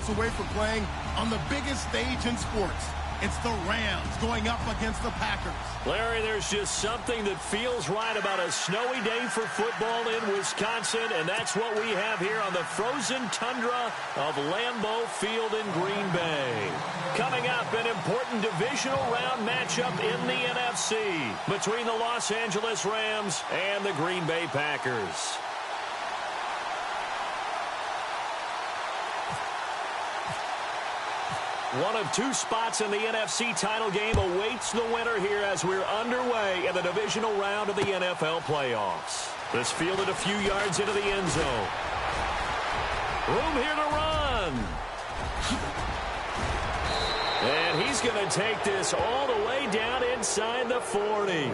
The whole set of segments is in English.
moments away from playing on the biggest stage in sports. It's the Rams going up against the Packers. Larry, there's just something that feels right about a snowy day for football in Wisconsin, and that's what we have here on the frozen tundra of Lambeau Field in Green Bay. Coming up, an important divisional round matchup in the NFC between the Los Angeles Rams and the Green Bay Packers. One of two spots in the NFC title game awaits the winner here as we're underway in the divisional round of the NFL playoffs. This fielded a few yards into the end zone. Room here to run. And he's going to take this all the way down inside the 40.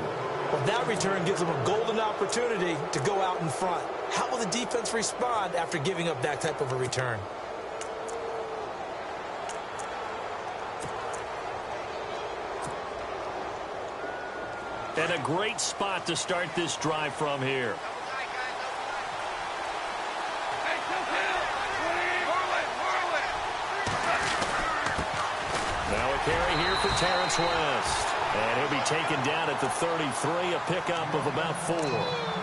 Well, that return gives him a golden opportunity to go out in front. How will the defense respond after giving up that type of a return? And a great spot to start this drive from here. Now a carry here for Terrence West. And he'll be taken down at the 33, a pickup of about 4.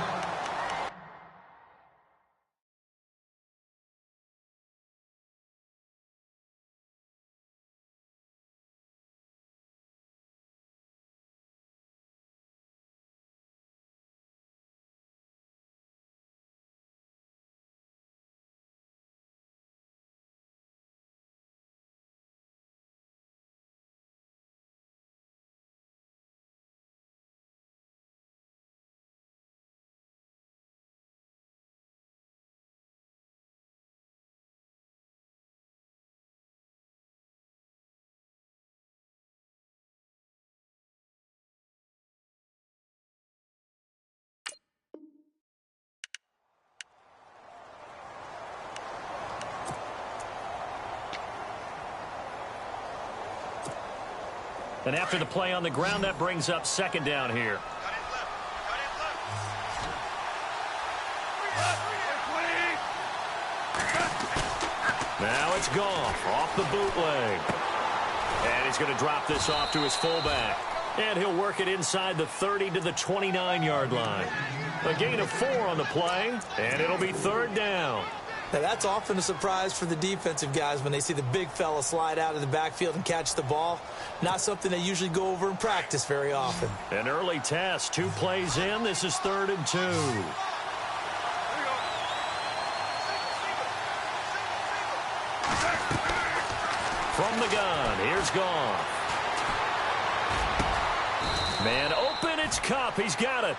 And after the play on the ground, that brings up second down here. Now it's Goff off the bootleg. And he's going to drop this off to his fullback. And he'll work it inside the 30 to the 29-yard line. A gain of 4 on the play, and it'll be third down. Now, that's often a surprise for the defensive guys when they see the big fella slide out of the backfield and catch the ball. Not something they usually go over in practice very often. An early test, 2 plays in. This is 3rd and 2. From the gun, here's Goff. Man open, it's Kupp. He's got it.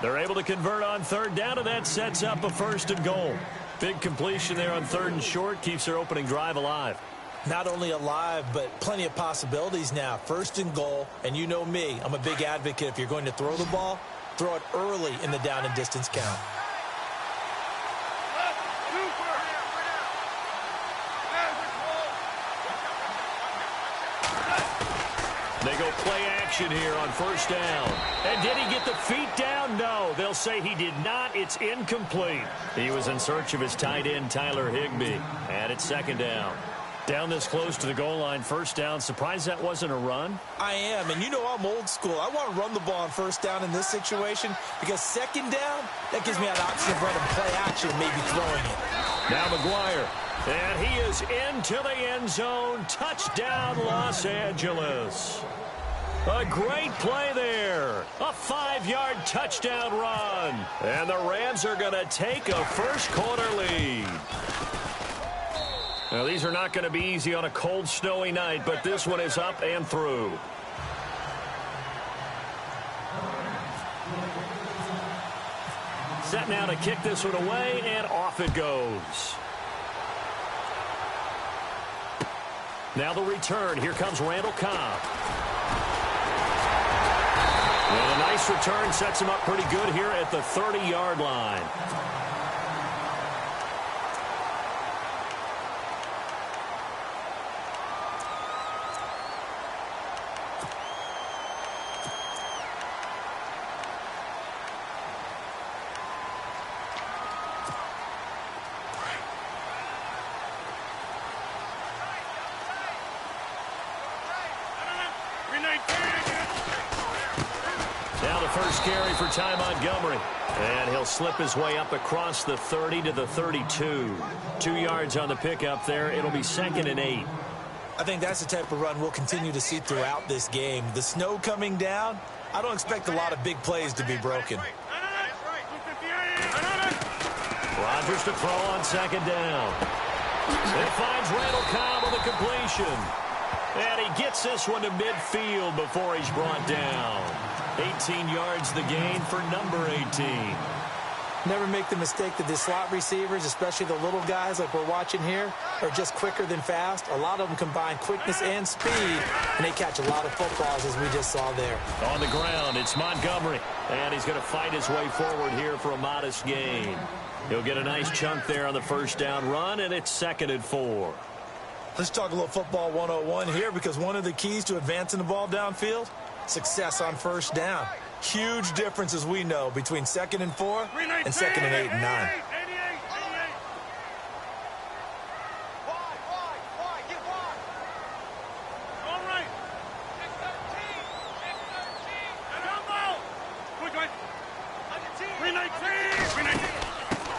They're able to convert on third down, and that sets up a 1st and goal. Big completion there on 3rd and short keeps their opening drive alive. Not only alive, but plenty of possibilities now. 1st and goal, and you know me, I'm a big advocate. If you're going to throw the ball, throw it early in the down and distance count. They go play action here on 1st down. And did he get the feet down? No. They'll say he did not. It's incomplete. He was in search of his tight end, Tyler Higbee. And it's 2nd down. Down this close to the goal line, 1st down. Surprised that wasn't a run? I am, and you know I'm old school. I want to run the ball on 1st down in this situation because 2nd down, that gives me an option of running play action and maybe throwing it. Now McGuire. And he is into the end zone. Touchdown, Los Angeles. A great play there. A 5-yard touchdown run. And the Rams are going to take a first-quarter lead. Now, these are not going to be easy on a cold, snowy night, but this one is up and through. Set now to kick this one away, and off it goes. Now the return. Here comes Randall Cobb. And a nice return sets him up pretty good here at the 30-yard line. first carry for Ty Montgomery. And he'll slip his way up across the 30 to the 32. 2 yards on the pickup there. It'll be 2nd and 8. I think that's the type of run we'll continue to see throughout this game. The snow coming down, I don't expect a lot of big plays to be broken. Rodgers to throw on 2nd down. It finds Randall Cobb with a completion. And he gets this one to midfield before he's brought down. 18 yards the gain for number 18. Never make the mistake that the slot receivers, especially the little guys like we're watching here, are just quicker than fast. A lot of them combine quickness and speed, and they catch a lot of footballs, as we just saw there. On the ground, it's Montgomery. And he's going to fight his way forward here for a modest gain. He'll get a nice chunk there on the first down run, and it's 2nd and 4. Let's talk a little football 101 here, because one of the keys to advancing the ball downfield, success on first down. Huge difference, as we know, between 2nd and 4 and 2nd and 8 and 9.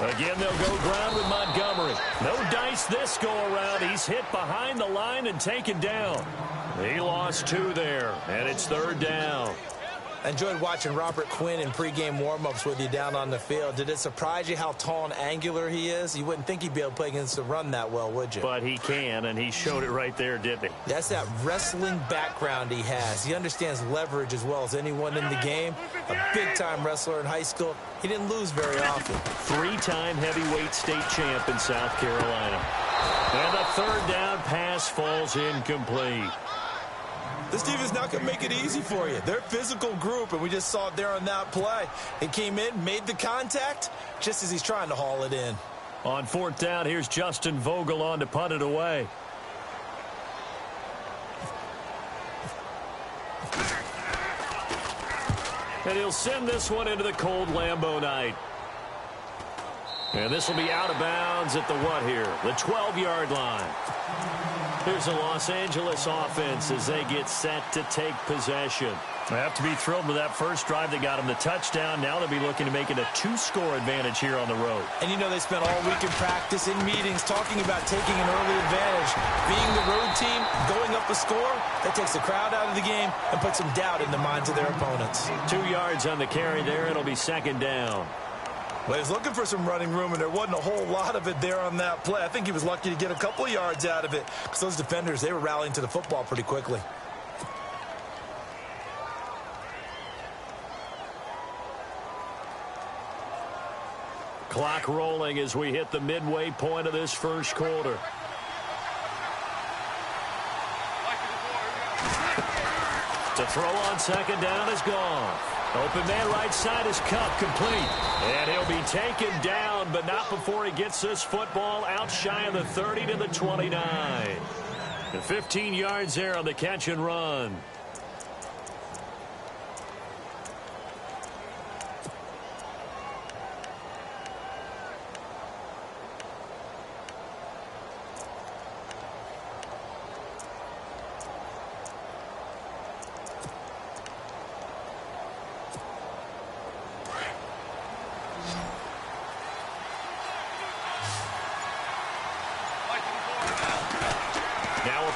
Again, they'll go ground with Montgomery. No dice this go-around. He's hit behind the line and taken down. He lost 2 there, and it's 3rd down. I enjoyed watching Robert Quinn in pregame warm-ups with you down on the field. Did it surprise you how tall and angular he is? You wouldn't think he'd be able to play against the run that well, would you? But he can, and he showed it right there, didn't he? That's that wrestling background he has. He understands leverage as well as anyone in the game. A big-time wrestler in high school. He didn't lose very often. 3-time heavyweight state champ in South Carolina. And the 3rd down pass falls incomplete. This team is not going to make it easy for you. They're a physical group, and we just saw it there on that play. He came in, made the contact, just as he's trying to haul it in. On 4th down, here's Justin Vogel on to punt it away. And he'll send this one into the cold Lambeau night. And this will be out of bounds at the what here? The 12-yard line. Here's the Los Angeles offense as they get set to take possession. They have to be thrilled with that first drive that got them the touchdown. Now they'll be looking to make it a 2-score advantage here on the road. And you know they spent all week in practice, in meetings, talking about taking an early advantage. Being the road team, going up a score, that takes the crowd out of the game and puts some doubt in the minds of their opponents. 2 yards on the carry there. It'll be 2nd down. Well, he was looking for some running room, and there wasn't a whole lot of it there on that play. I think he was lucky to get a couple of yards out of it because those defenders, they were rallying to the football pretty quickly. Clock rolling as we hit the midway point of this first quarter. To throw on 2nd down is gone. Open man right side is Cup, complete. And he'll be taken down, but not before he gets this football out shy of the 30 to the 29. And 15 yards there on the catch and run.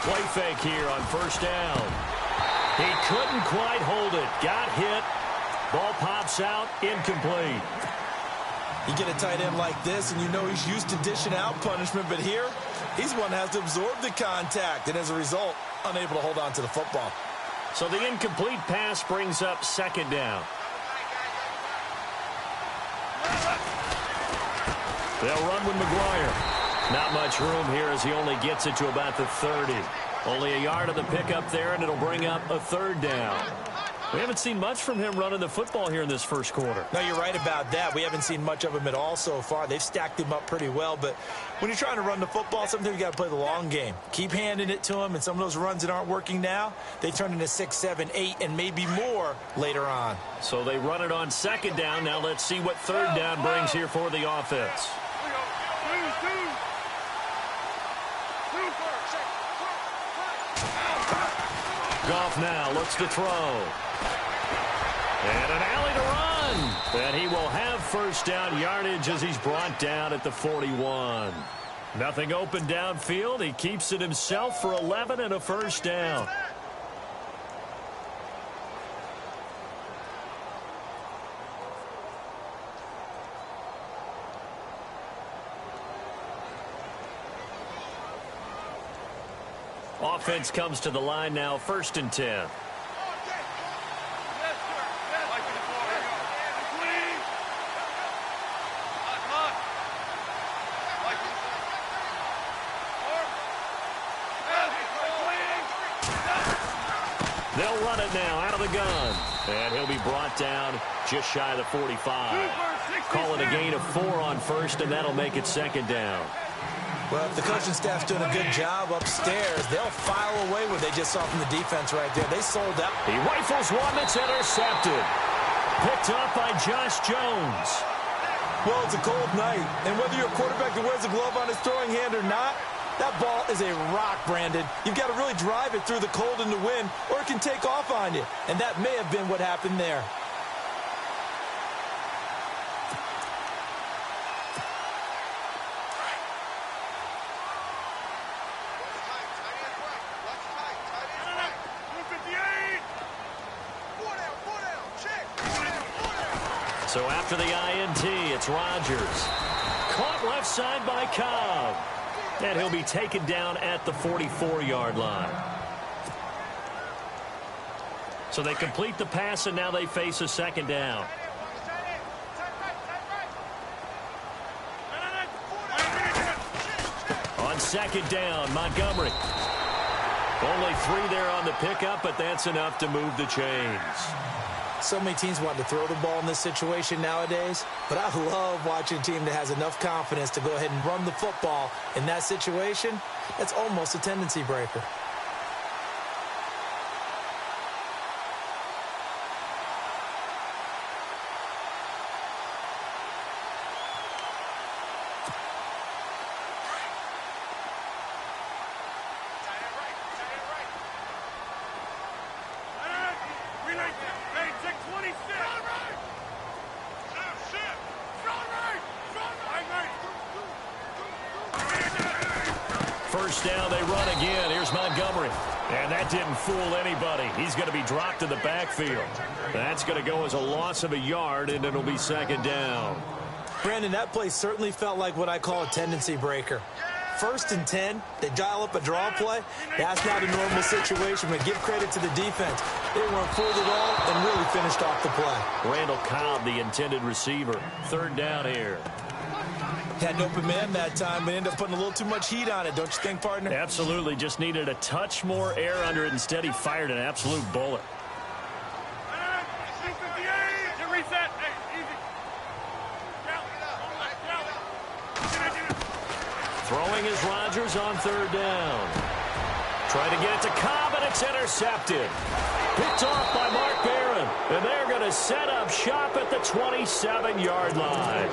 Play fake here on 1st down. He couldn't quite hold it. Got hit. Ball pops out. Incomplete. You get a tight end like this, and you know he's used to dishing out punishment, but here, he's one that has to absorb the contact, and as a result, unable to hold on to the football. So the incomplete pass brings up 2nd down. They'll run with McGuire. Not much room here as he only gets it to about the 30. Only a yard of the pickup there, and it'll bring up a 3rd down. We haven't seen much from him running the football here in this first quarter. No, you're right about that. We haven't seen much of him at all so far. They've stacked him up pretty well, but when you're trying to run the football, sometimes you got to play the long game. Keep handing it to him, and some of those runs that aren't working now, they turn into 6, 7, 8, and maybe more later on. So they run it on 2nd down. Now let's see what 3rd down brings here for the offense. Goff now looks to throw. And an alley to run. And he will have first down yardage as he's brought down at the 41. Nothing open downfield. He keeps it himself for 11 and a first down. Offense comes to the line now, 1st and 10. They'll run it now out of the gun. And he'll be brought down just shy of the 45. Call it a gain of 4 on first, and that'll make it 2nd down. Well, if the coaching staff's doing a good job upstairs, they'll file away what they just saw from the defense right there. They sold out. He rifles one that's intercepted. Picked up by Josh Jones. Well, it's a cold night, and whether you're a quarterback that wears a glove on his throwing hand or not, that ball is a rock, Brandon. You've got to really drive it through the cold and the wind, or it can take off on you. And that may have been what happened there. So after the INT, it's Rodgers. Caught left side by Cobb. And he'll be taken down at the 44-yard line. So they complete the pass, and now they face a 2nd down. On 2nd down, Montgomery. Only 3 there on the pickup, but that's enough to move the chains. So many teams want to throw the ball in this situation nowadays, but I love watching a team that has enough confidence to go ahead and run the football in that situation. That's almost a tendency breaker. First down, they run again. Here's Montgomery. And that didn't fool anybody. He's going to be dropped in the backfield. That's going to go as a loss of a yard, and it'll be 2nd down. Brandon, that play certainly felt like what I call a tendency breaker. 1st and 10, they dial up a draw play. That's not a normal situation, but give credit to the defense. They weren't fooled at all and really finished off the play. Randall Cobb, the intended receiver. 3rd down here. Had an open man that time, but ended up putting a little too much heat on it, don't you think, partner? Absolutely. Just needed a touch more air under it. Instead, he fired an absolute bullet. Throwing is Rodgers on 3rd down. Trying to get it to Cobb, and it's intercepted. Picked off by Mark Barron. And they're going to set up shop at the 27-yard line.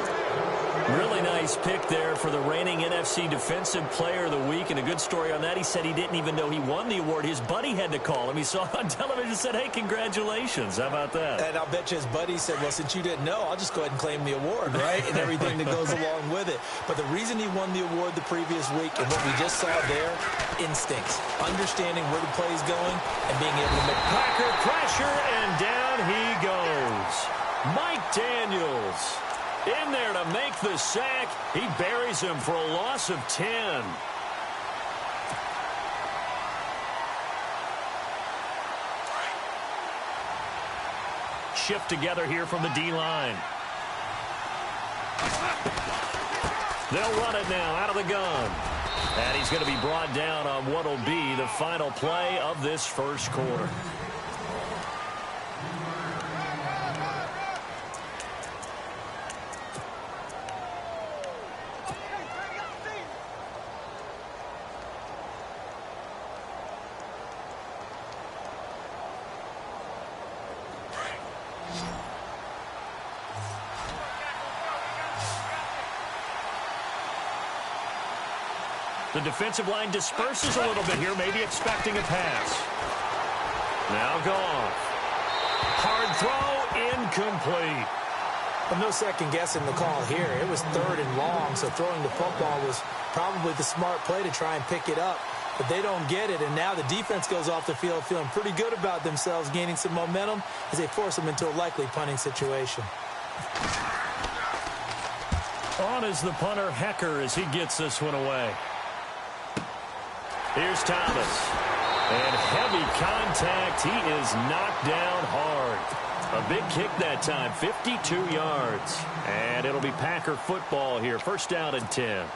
Really nice pick there for the reigning NFC Defensive Player of the Week. And a good story on that. He said he didn't even know he won the award. His buddy had to call him. He saw it on television and said, hey, congratulations. How about that? And I'll bet you his buddy said, well, since you didn't know, I'll just go ahead and claim the award, right? And everything that goes along with it. But the reason he won the award the previous week and what we just saw there, instincts. Understanding where the play is going and being able to make Packer pressure, and down he goes. Mike Daniels in there to make the sack. He buries him for a loss of 10. Shift together here from the D-line. They'll run it now out of the gun. And he's going to be brought down on what will be the final play of this first quarter. The defensive line disperses a little bit here, maybe expecting a pass. Now gone. Hard throw incomplete. Well, no second guessing the call here. It was 3rd and long, so throwing the football was probably the smart play to try and pick it up. But they don't get it, and now the defense goes off the field feeling pretty good about themselves, gaining some momentum as they force them into a likely punting situation. On is the punter, Hecker, as he gets this one away. Here's Thomas. And heavy contact. He is knocked down hard. A big kick that time, 52 yards. And it'll be Packer football here. 1st down and 10.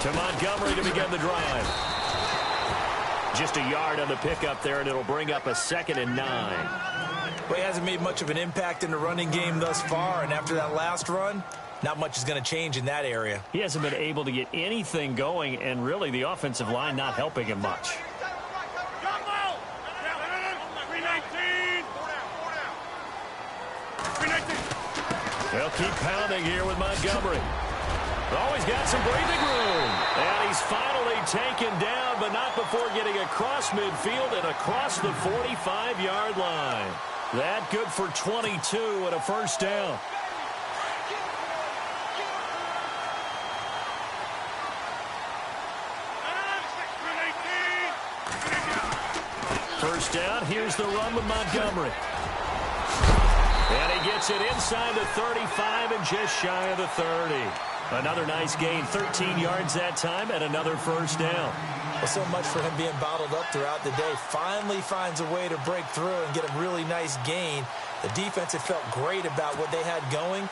To Montgomery to begin the drive. Just a yard on the pickup there, and it'll bring up a 2nd and 9. Well, he hasn't made much of an impact in the running game thus far, and after that last run, not much is going to change in that area. He hasn't been able to get anything going, and really the offensive line not helping him much. They'll keep pounding here with Montgomery. Always got some breathing room. And he's finally taken down, but not before getting across midfield and across the 45-yard line. That good for 22 and a 1st down. First down, here's the run with Montgomery. And he gets it inside the 35 and just shy of the 30. Another nice gain, 13 yards that time, and another 1st down. Well, so much for him being bottled up throughout the day. Finally finds a way to break through and get a really nice gain. The defense had felt great about what they had going.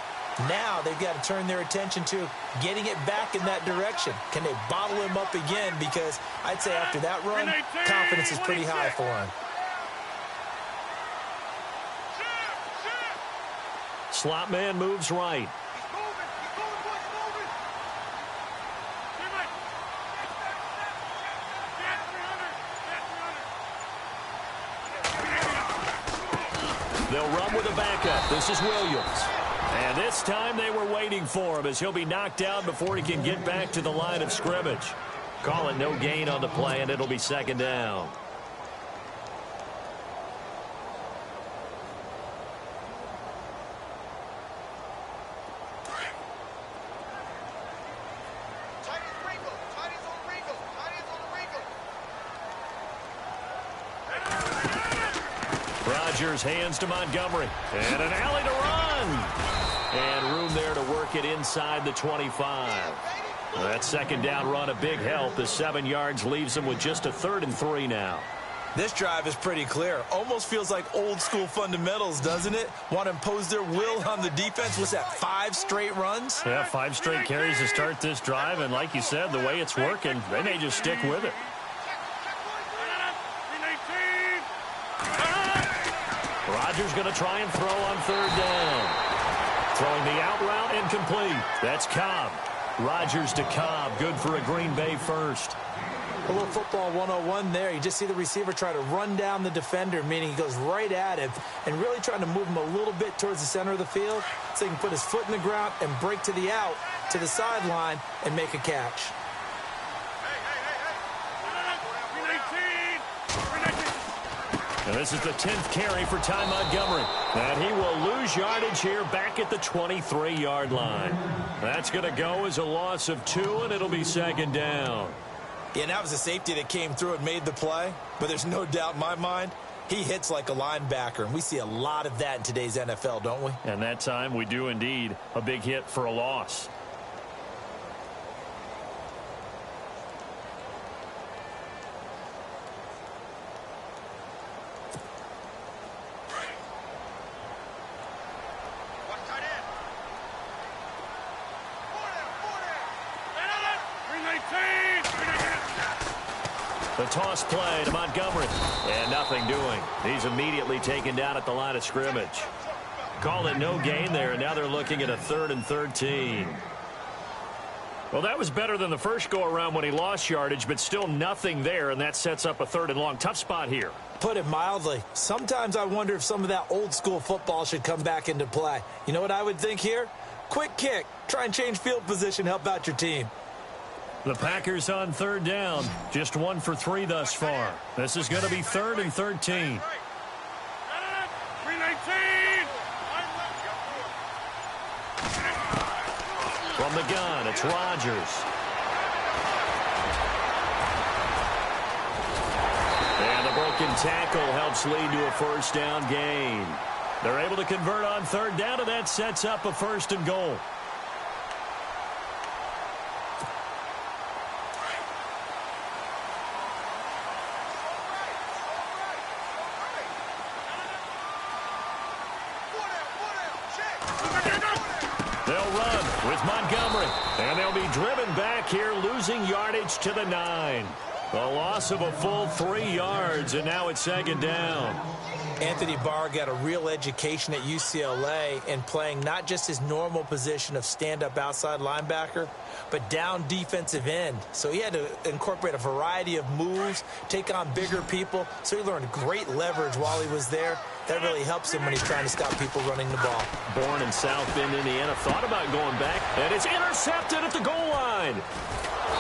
Now they've got to turn their attention to getting it back in that direction. Can they bottle him up again? Because I'd say after that run, confidence is pretty high for him. Slot man moves right. They'll run with a backup. This is Williams. And this time they were waiting for him as he'll be knocked down before he can get back to the line of scrimmage. Call it no gain on the play, and it'll be 2nd down. Rodgers hands to Montgomery. And an alley to run. And room there to work it inside the 25. That 2nd down run a big help. The 7 yards leaves them with just a 3rd and 3 now. This drive is pretty clear. Almost feels like old school fundamentals, doesn't it? Want to impose their will on the defense. What's that, 5 straight runs? Yeah, 5 straight carries to start this drive. And like you said, the way it's working, they may just stick with it. Rodgers going to try and throw on 3rd down. Throwing the out route incomplete. That's Cobb. Rodgers to Cobb. Good for a Green Bay 1st. A little football 101 there. You just see the receiver try to run down the defender, meaning he goes right at him and really trying to move him a little bit towards the center of the field so he can put his foot in the ground and break to the out, to the sideline, and make a catch. And this is the 10th carry for Ty Montgomery. And he will lose yardage here back at the 23-yard line. That's going to go as a loss of 2, and it'll be 2nd down. Yeah, and that was a safety that came through and made the play. But there's no doubt in my mind, he hits like a linebacker. And we see a lot of that in today's NFL, don't we? And that time we do indeed. A big hit for a loss. The toss play to Montgomery. And nothing doing. He's immediately taken down at the line of scrimmage. Called it no gain there, and now they're looking at a 3rd and 13. Well, that was better than the first go-around when he lost yardage, but still nothing there, and that sets up a 3rd and long. Tough spot here. Put it mildly. Sometimes I wonder if some of that old-school football should come back into play. You know what I would think here? Quick kick. Try and change field position, help out your team. The Packers on 3rd down. Just 1 for 3 thus far. This is going to be 3rd and 13. From the gun, it's Rodgers. And the broken tackle helps lead to a 1st down gain. They're able to convert on 3rd down, and that sets up a 1st and goal. They'll run with Montgomery, and they'll be driven back here, losing yardage to the 9. A loss of a full 3 yards, and now it's 2nd down. Anthony Barr got a real education at UCLA in playing not just his normal position of stand-up outside linebacker, but down defensive end. So he had to incorporate a variety of moves, take on bigger people. So he learned great leverage while he was there. That really helps him when he's trying to stop people running the ball. Born in South Bend, Indiana, thought about going back, and it's intercepted at the goal line.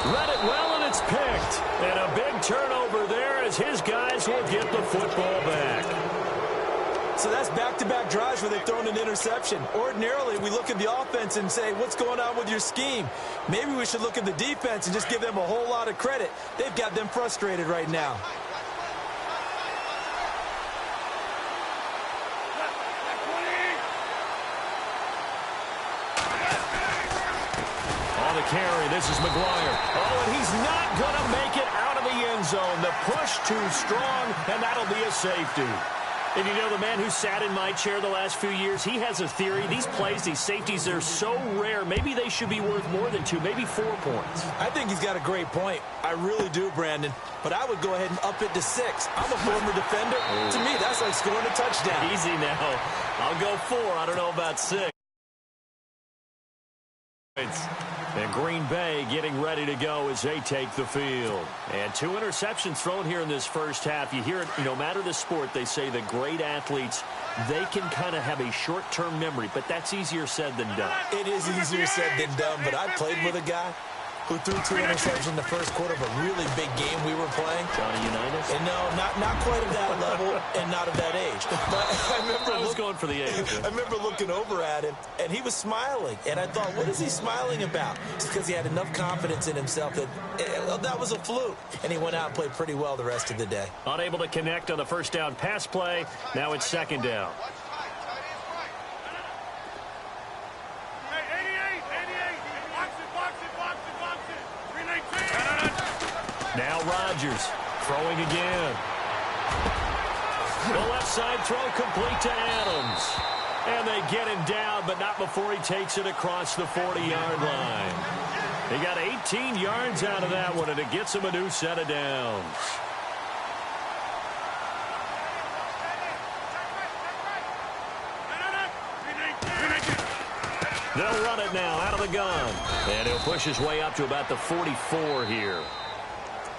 Read it well, and it's picked. And a big turnover there as his guys will get the football back. So that's back-to-back drives where they've thrown an interception. Ordinarily, we look at the offense and say, what's going on with your scheme? Maybe we should look at the defense and just give them a whole lot of credit. They've got them frustrated right now. On the carry, this is McGuire. Oh, and he's not going to make it out of the end zone. The push too strong, and that'll be a safety. And you know, the man who sat in my chair the last few years, he has a theory. These plays, these safeties, they're so rare. Maybe they should be worth more than 2, maybe 4 points. I think he's got a great point. I really do, Brandon. But I would go ahead and up it to 6. I'm a former defender. To me, that's like scoring a touchdown. Easy now. I'll go 4. I don't know about 6. And Green Bay getting ready to go as they take the field. And 2 interceptions thrown here in this first half. You hear it, no matter the sport, they say that great athletes, they can kind of have a short-term memory, but that's easier said than done. It is easier said than done, but I played with a guy who threw 2 interceptions in the first quarter of a really big game we were playing. Johnny Unitas? And no, not quite at that level and not of that age. But I was going for the age. I remember looking over at him, and he was smiling. And I thought, what is he smiling about? It's because he had enough confidence in himself that that was a fluke. And he went out and played pretty well the rest of the day. Unable to connect on the 1st down pass play. Now it's 2nd down. Now Rodgers throwing again. The left side throw complete to Adams. And they get him down, but not before he takes it across the 40-yard line. He got 18 yards out of that one, and it gets him a new set of downs. They'll run it now out of the gun. And he'll push his way up to about the 44 here.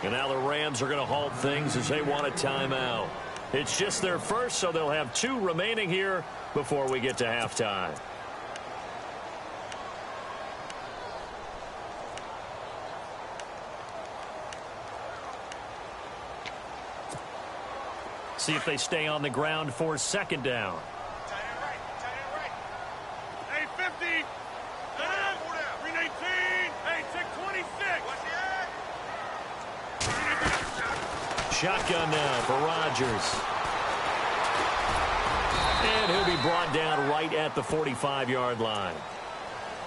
And now the Rams are going to halt things as they want a timeout. It's just their first, so they'll have 2 remaining here before we get to halftime. See if they stay on the ground for 2nd down. Hey, 50. 319. Hey, check 26. Shotgun now for Rodgers. And he'll be brought down right at the 45-yard line.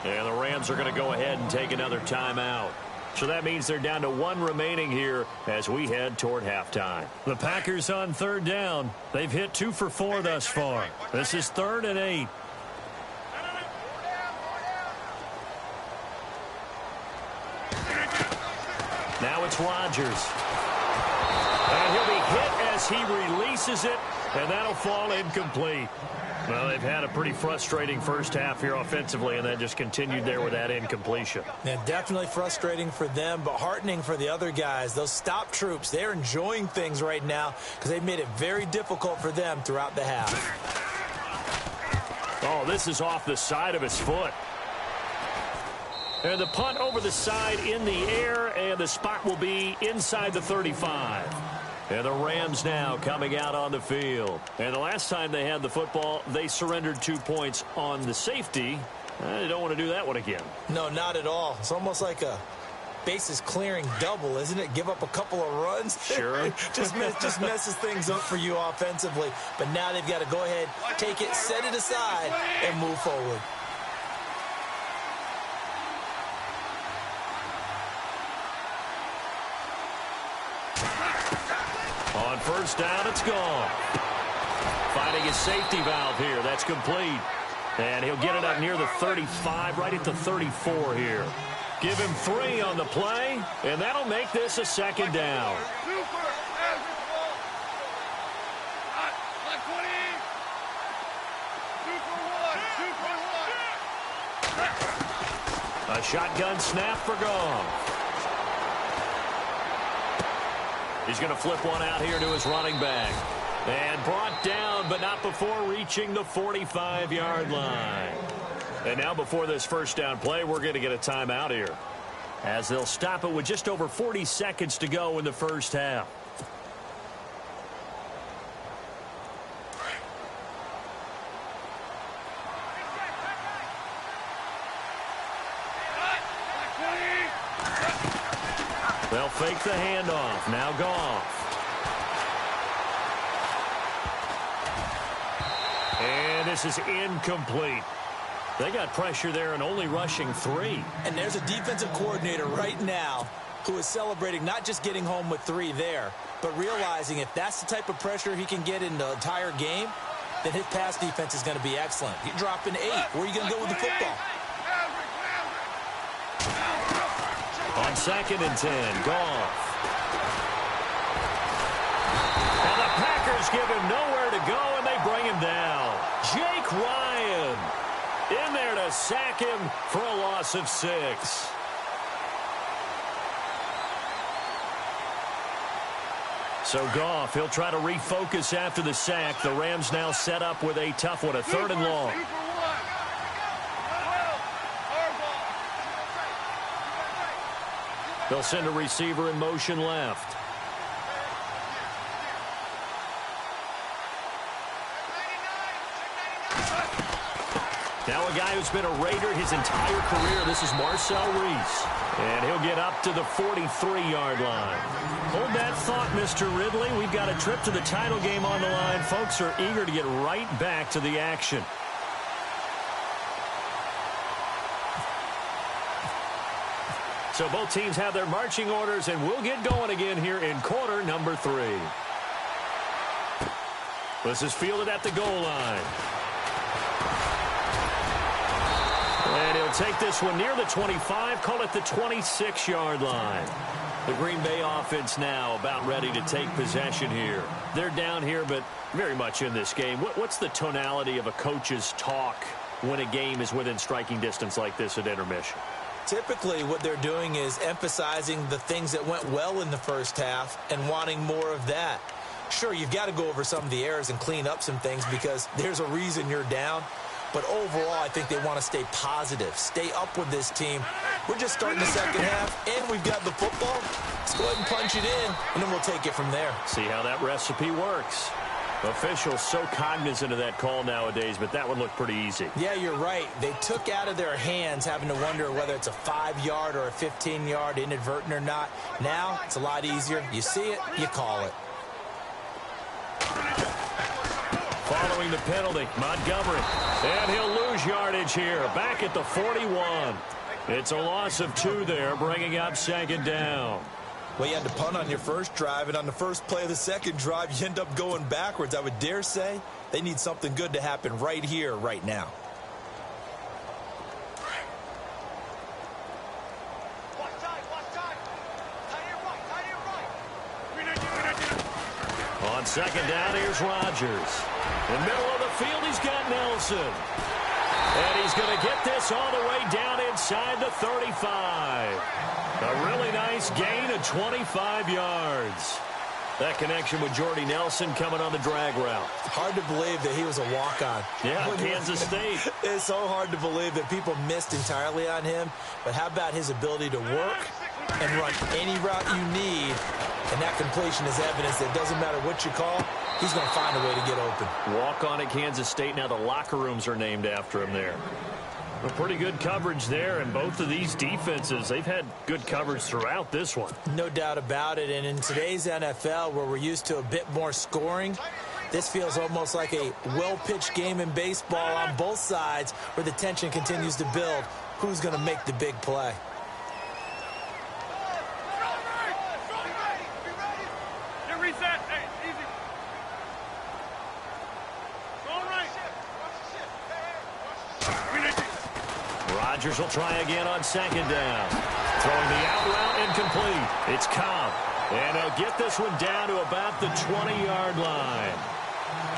And the Rams are going to go ahead and take another timeout. So that means they're down to 1 remaining here as we head toward halftime. The Packers on 3rd down. They've hit 2 for 4 thus far. This is 3rd and 8. Now it's Rodgers. And he'll be hit as he releases it, and that'll fall incomplete. Well, they've had a pretty frustrating first half here offensively, and then just continued there with that incompletion. Yeah, definitely frustrating for them, but heartening for the other guys. Those stop troops, they're enjoying things right now because they've made it very difficult for them throughout the half. Oh, this is off the side of his foot. And the punt over the side in the air, and the spot will be inside the 35. And the Rams now coming out on the field. And the last time they had the football, they surrendered 2 points on the safety. They don't want to do that one again. No, not at all. It's almost like a bases clearing double, isn't it? Give up a couple of runs. Sure. just messes things up for you offensively. But now they've got to go ahead, take it, set it aside, and move forward. On first down, it's gone. Finding his safety valve here. That's complete. And he'll get it up near the 35, right at the 34 here. Give him 3 on the play, and that'll make this a second down. A shotgun snap for Goff. He's going to flip one out here to his running back. And brought down, but not before reaching the 45-yard line. And now before this first down play, we're going to get a timeout here, as they'll stop it with just over 40 seconds to go in the first half. They'll fake the handoff. Now Goff. And this is incomplete. They got pressure there and only rushing 3. And there's a defensive coordinator right now who is celebrating not just getting home with 3 there, but realizing if that's the type of pressure he can get in the entire game, then his pass defense is going to be excellent. You're dropping 8. Where are you going to go with the football? On 2nd and 10, Goff. And the Packers give him nowhere to go, and they bring him down. Jake Ryan in there to sack him for a loss of 6. So Goff, he'll try to refocus after the sack. The Rams now set up with a tough one, a 3rd and long. They'll send a receiver in motion left. Now a guy who's been a Raider his entire career. This is Marcel Reese. And he'll get up to the 43-yard line. Hold that thought, Mr. Ridley. We've got a trip to the title game on the line. Folks are eager to get right back to the action. So both teams have their marching orders, and we'll get going again here in quarter number 3. This is fielded at the goal line. And he'll take this one near the 25, call it the 26-yard line. The Green Bay offense now about ready to take possession here. They're down here, but very much in this game. What's the tonality of a coach's talk when a game is within striking distance like this at intermission? Typically, what they're doing is emphasizing the things that went well in the first half and wanting more of that. Sure, you've got to go over some of the errors and clean up some things because there's a reason you're down. But overall, I think they want to stay positive, stay up with this team. We're just starting the second half, and we've got the football. Let's go ahead and punch it in, and then we'll take it from there. See how that recipe works. Officials so cognizant of that call nowadays, but that one looked pretty easy. Yeah, you're right. They took out of their hands having to wonder whether it's a 5-yard or a 15-yard inadvertent or not. Now, it's a lot easier. You see it, you call it. Following the penalty, Montgomery. And he'll lose yardage here. Back at the 41. It's a loss of 2 there, bringing up 2nd down. Well, you had to punt on your first drive, and on the first play of the second drive, you end up going backwards. I would dare say they need something good to happen right here, right now. On On second down, here's Rodgers. In the middle of the field, he's got Nelson. And he's going to get this all the way down inside the 35. A really nice gain of 25 yards. That connection with Jordy Nelson coming on the drag route. Hard to believe that he was a walk-on. Yeah, Kansas State. It's so hard to believe that people missed entirely on him. But how about his ability to work and run any route you need? And that completion is evidence that it doesn't matter what you call, he's going to find a way to get open. Walk on at Kansas State. Now the locker rooms are named after him there. A pretty good coverage there, and both of these defenses, they've had good coverage throughout this one. No doubt about it, and in today's NFL, where we're used to a bit more scoring, this feels almost like a well-pitched game in baseball on both sides where the tension continues to build. Who's going to make the big play? Reset. Hey, easy. All right. Rodgers will try again on second down. Throwing the out route incomplete. It's Cobb. And he'll get this one down to about the 20-yard line.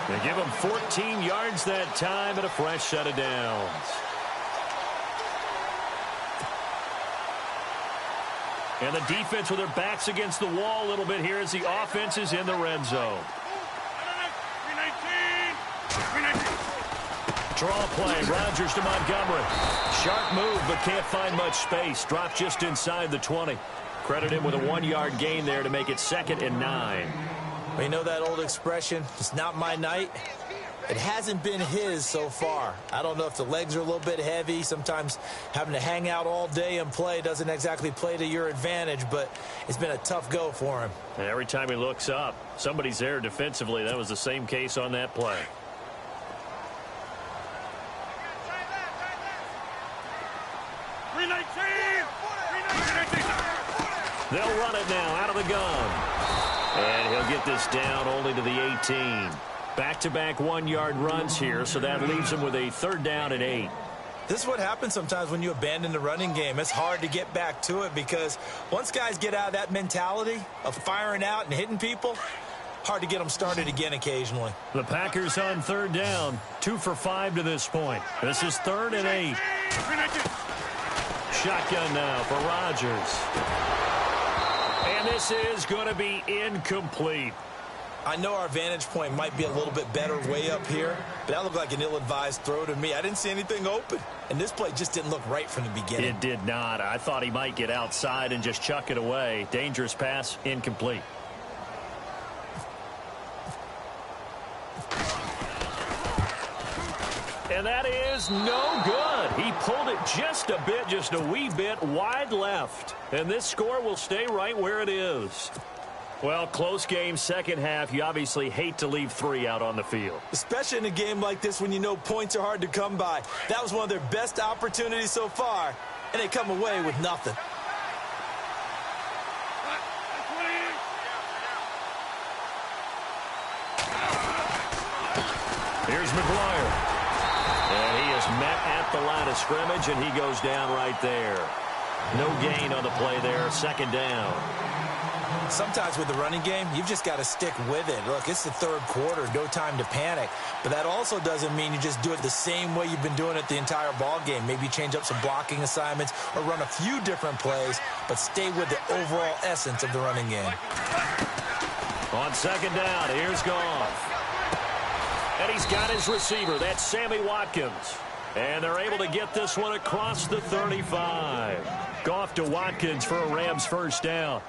They give him 14 yards that time and a fresh set of downs. And the defense with their backs against the wall a little bit here as the offense is in the red zone. 319. Draw play. Rodgers to Montgomery. Sharp move, but can't find much space. Dropped just inside the 20. Credit him with a 1-yard gain there to make it 2nd and 9. Well, you know that old expression, it's not my night? It hasn't been his so far. I don't know if the legs are a little bit heavy. Sometimes having to hang out all day and play doesn't exactly play to your advantage, but it's been a tough go for him. And every time he looks up, somebody's there defensively. That was the same case on that play. They'll run it now out of the gun. And he'll get this down only to the 18. Back-to-back 1-yard runs here, so that leaves him with a 3rd down and 8. This is what happens sometimes when you abandon the running game. It's hard to get back to it because once guys get out of that mentality of firing out and hitting people, hard to get them started again occasionally. The Packers on 3rd down, 2 for 5 to this point. This is 3rd and 8. Shotgun now for Rodgers. And this is going to be incomplete. I know our vantage point might be a little bit better way up here, but that looked like an ill-advised throw to me. I didn't see anything open, and this play just didn't look right from the beginning. It did not. I thought he might get outside and just chuck it away. Dangerous pass, incomplete. And that is no good. He pulled it just a bit, just a wee bit wide left. And this score will stay right where it is. Well, close game, second half. You obviously hate to leave 3 out on the field. Especially in a game like this when you know points are hard to come by. That was one of their best opportunities so far, and they come away with nothing. Here's McGuire. And he is met at the line of scrimmage, and he goes down right there. No gain on the play there, 2nd down. Sometimes with the running game, you've just got to stick with it. Look, it's the 3rd quarter, no time to panic. But that also doesn't mean you just do it the same way you've been doing it the entire ball game. Maybe change up some blocking assignments or run a few different plays, but stay with the overall essence of the running game. On 2nd down, here's Goff. And he's got his receiver. That's Sammy Watkins. And they're able to get this one across the 35. Goff to Watkins for a Rams 1st down.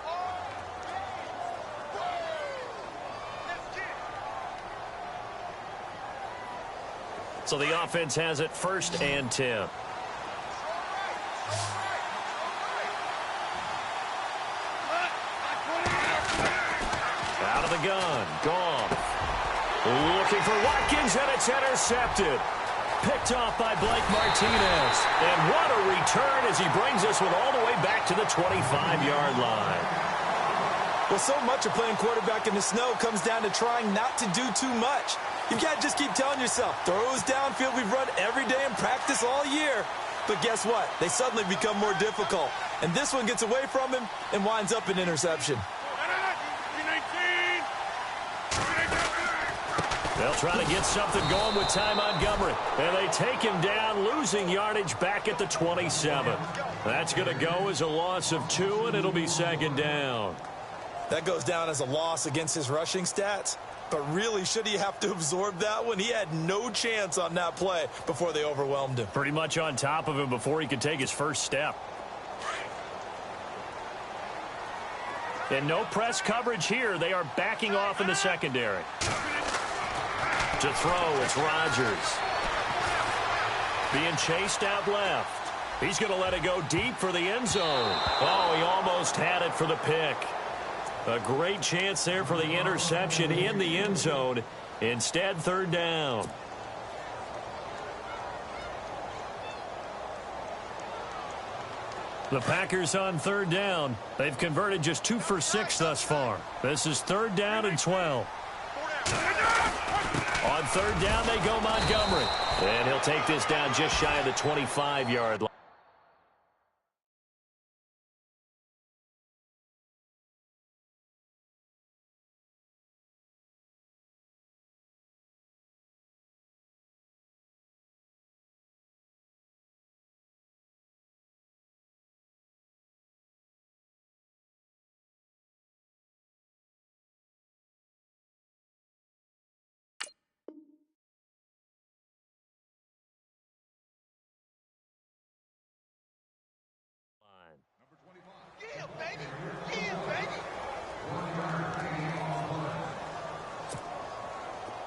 So the offense has it 1st and 10. Out of the gun. Goff. Looking for Watkins, and it's intercepted. Picked off by Blake Martinez. And what a return as he brings this one all the way back to the 25-yard line. Well, so much of playing quarterback in the snow comes down to trying not to do too much. You've got to just keep telling yourself, throws downfield we've run every day in practice all year. But guess what? They suddenly become more difficult. And this one gets away from him and winds up an interception. 319. They'll try to get something going with Ty Montgomery. And they take him down, losing yardage back at the 27. That's going to go as a loss of 2, and it'll be second down. That goes down as a loss against his rushing stats. But really, should he have to absorb that one? He had no chance on that play before they overwhelmed him. Pretty much on top of him before he could take his first step. And no press coverage here. They are backing off in the secondary. To throw, it's Rodgers. Being chased out left. He's going to let it go deep for the end zone. Oh, he almost had it for the pick. A great chance there for the interception in the end zone. Instead, third down. The Packers on third down. They've converted just 2 for 6 thus far. This is third down and 12. On third down, they go Montgomery. And he'll take this down just shy of the 25-yard line.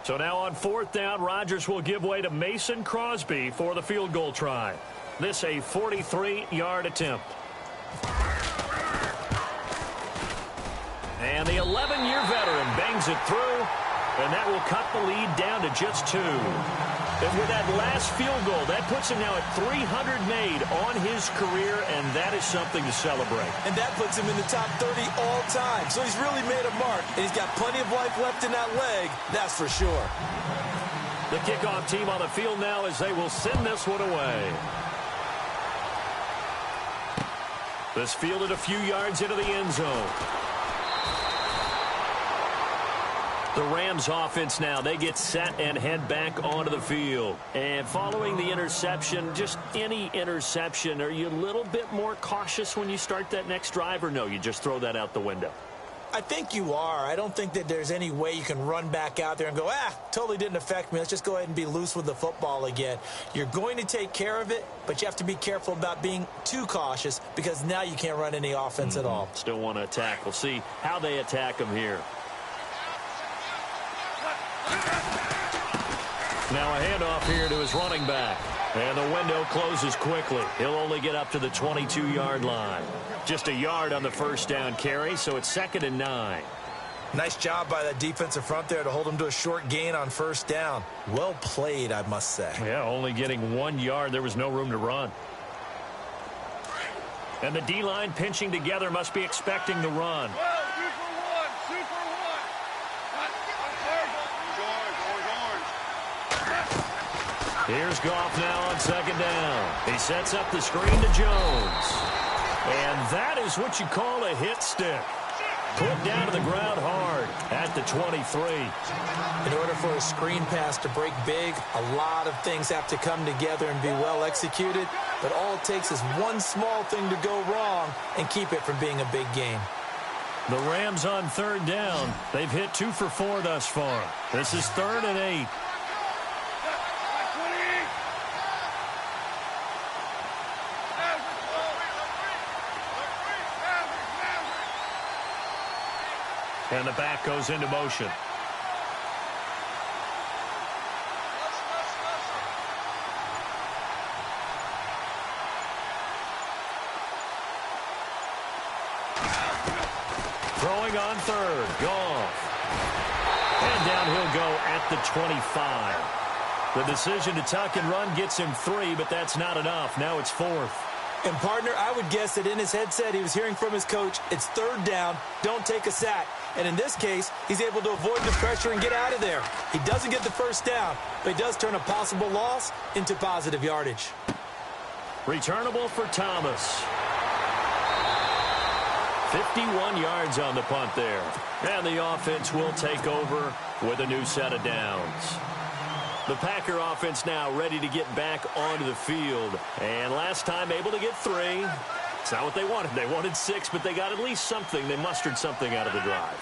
So now on fourth down, Rodgers will give way to Mason Crosby for the field goal try. This a 43-yard attempt. And the 11-year veteran bangs it through, and that will cut the lead down to just 2. And with that last field goal, that puts him now at 300 made on his career, and that is something to celebrate. And that puts him in the top 30 all time. So he's really made a mark, and he's got plenty of life left in that leg, that's for sure. The kickoff team on the field now as they will send this one away. This fielded a few yards into the end zone. The Rams offense now, they get set and head back onto the field. And following the interception, just any interception, are you a little bit more cautious when you start that next drive, or no, you just throw that out the window? I think you are. I don't think that there's any way you can run back out there and go, totally didn't affect me. Let's just go ahead and be loose with the football again. You're going to take care of it, but you have to be careful about being too cautious because now you can't run any offense at all. Still want to attack. We'll see how they attack them here. Now a handoff here to his running back. And the window closes quickly. He'll only get up to the 22-yard line. Just a yard on the first down carry, so it's 2nd and 9. Nice job by that defensive front there to hold him to a short gain on first down. Well played, I must say. Yeah, only getting 1 yard. There was no room to run. And the D-line pinching together must be expecting the run. Here's Goff now on 2nd down. He sets up the screen to Jones. And that is what you call a hit stick. Put down to the ground hard at the 23. In order for a screen pass to break big, a lot of things have to come together and be well executed. But all it takes is one small thing to go wrong and keep it from being a big game. The Rams on 3rd down. They've hit 2 for 4 thus far. This is 3rd and 8. And the back goes into motion. Throwing on 3rd. Goff. And down he'll go at the 25. The decision to tuck and run gets him 3, but that's not enough. Now it's 4th. And, partner, I would guess that in his headset he was hearing from his coach, it's 3rd down, don't take a sack. And in this case, he's able to avoid the pressure and get out of there. He doesn't get the first down, but he does turn a possible loss into positive yardage. Returnable for Thomas. 51 yards on the punt there. And the offense will take over with a new set of downs. The Packer offense now ready to get back onto the field. And last time able to get 3. It's not what they wanted. They wanted 6, but they got at least something. They mustered something out of the drive.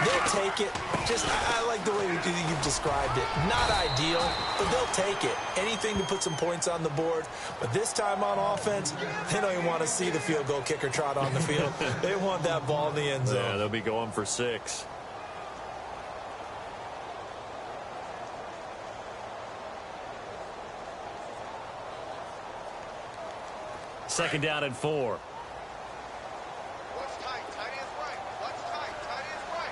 They'll take it. I like the way you've described it. Not ideal, but they'll take it. Anything to put some points on the board. But this time on offense, they don't even want to see the field goal kicker trot on the field. They want that ball in the end zone. Yeah, they'll be going for 6. Second down and 4. What's tight? Tight is right. What's tight? Tight is right.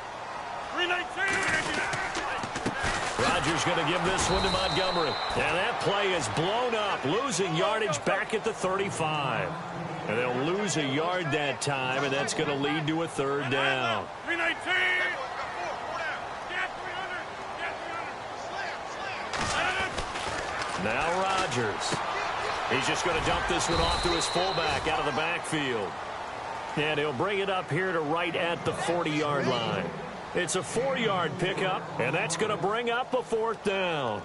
319. Rodgers going to give this one to Montgomery. And that play is blown up, losing yardage back at the 35. And they'll lose a yard that time, and that's going to lead to a 3rd down. 319. Now Rodgers. He's just going to dump this one off to his fullback out of the backfield. And he'll bring it up here to right at the 40-yard line. It's a 4-yard pickup, and that's going to bring up a 4th down.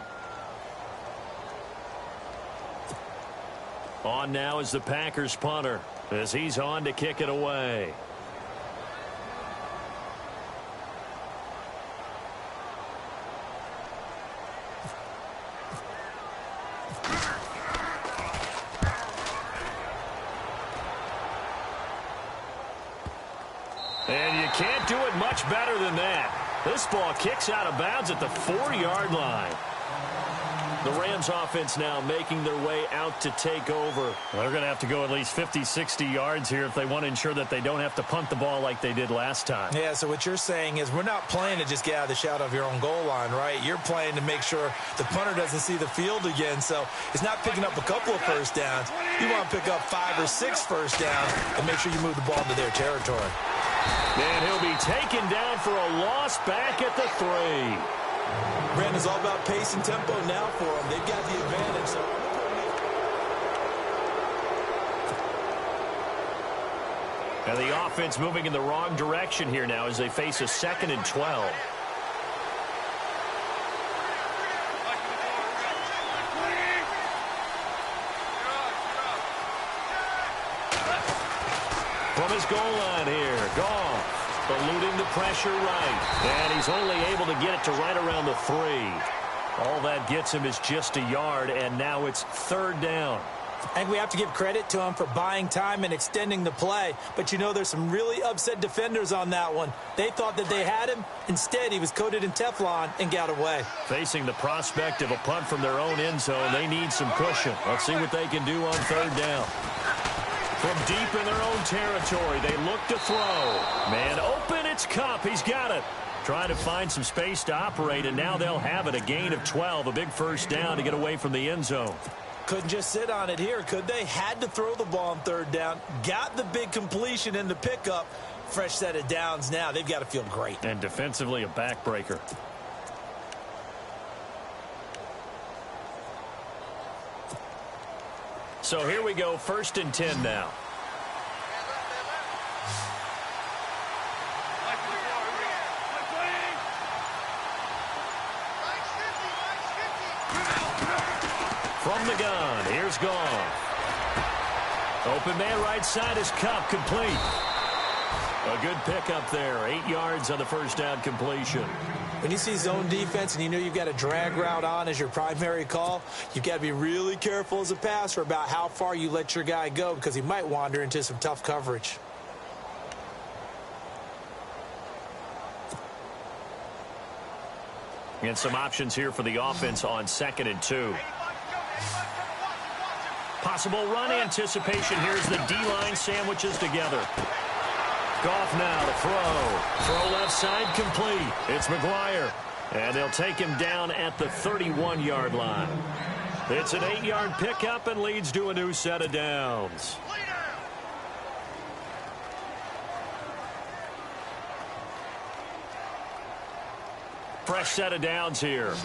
On now is the Packers punter as he's on to kick it away. And you can't do it much better than that. This ball kicks out of bounds at the 4-yard line. The Rams offense now making their way out to take over. Well, they're going to have to go at least 50, 60 yards here if they want to ensure that they don't have to punt the ball like they did last time. Yeah, so what you're saying is we're not playing to just get out of the shadow of your own goal line, right? You're playing to make sure the punter doesn't see the field again. So it's not picking up a couple of first downs. You want to pick up 5 or 6 first downs and make sure you move the ball into their territory. And he'll be taken down for a loss back at the 3. Brandon, it's all about pace and tempo now for them. They've got the advantage. So and the offense moving in the wrong direction here now as they face a 2nd and 12. From his goal line here, Goff eluding the pressure right. And he's only able to get it to right around the 3. All that gets him is just a yard, and now it's 3rd down. I think we have to give credit to him for buying time and extending the play. But, you know, there's some really upset defenders on that one. They thought that they had him. Instead, he was coated in Teflon and got away. Facing the prospect of a punt from their own end zone, they need some cushion. Let's see what they can do on 3rd down. From deep in their own territory, they look to throw. Man open, it's Kupp. He's got it. Trying to find some space to operate, and now they'll have it. A gain of 12, a big first down to get away from the end zone. Couldn't just sit on it here, could they? Had to throw the ball on 3rd down. Got the big completion in the pickup. Fresh set of downs now. They've got to feel great. And defensively, a backbreaker. So here we go, 1st and 10 now. From the gun, here's Goff. Open man right side is Kupp, complete. A good pickup there, 8 yards on the first down completion. When you see zone defense and you know you've got a drag route on as your primary call, you've got to be really careful as a passer about how far you let your guy go because he might wander into some tough coverage. And some options here for the offense on 2nd and 2. Possible run anticipation. Here's the D-line sandwiches together. Goff now to throw. Throw left side complete. It's McGuire. And they'll take him down at the 31-yard line. It's an 8-yard pickup and leads to a new set of downs. Fresh set of downs here.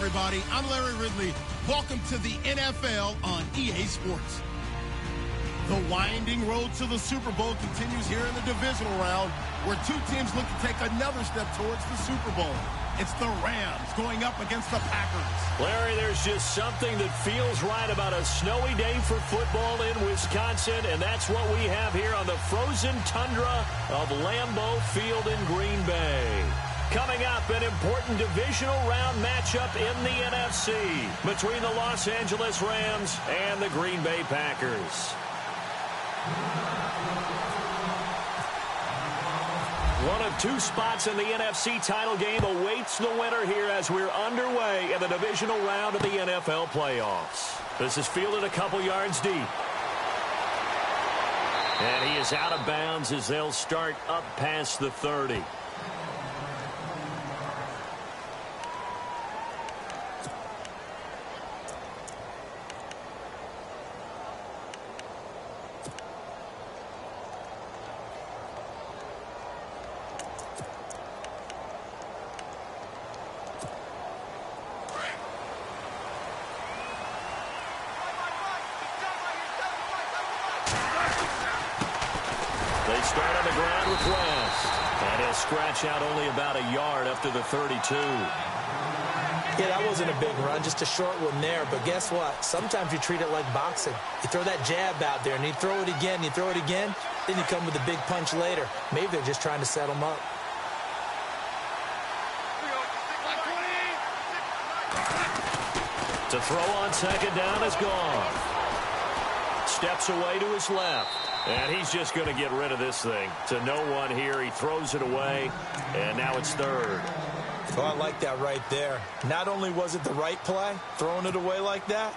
everybody. I'm Larry Ridley. Welcome to the NFL on EA Sports. The winding road to the Super Bowl continues here in the divisional round, where two teams look to take another step towards the Super Bowl. It's the Rams going up against the Packers. Larry, there's just something that feels right about a snowy day for football in Wisconsin, and that's what we have here on the frozen tundra of Lambeau Field in Green Bay. Coming up, an important divisional round matchup in the NFC between the Los Angeles Rams and the Green Bay Packers. One of two spots in the NFC title game awaits the winner here as we're underway in the divisional round of the NFL playoffs. This is fielded a couple yards deep. And he is out of bounds as they'll start up past the 30. Start on the ground with West. And he'll scratch out only about a yard up to the 32. Yeah, that wasn't a big run, just a short one there. But guess what? Sometimes you treat it like boxing. You throw that jab out there, and you throw it again, then you come with a big punch later. Maybe they're just trying to set him up. To throw on second down is gone. Steps away to his left. And he's just going to get rid of this thing. To no one here. He throws it away. And now it's third. Oh, I like that right there. Not only was it the right play, throwing it away like that,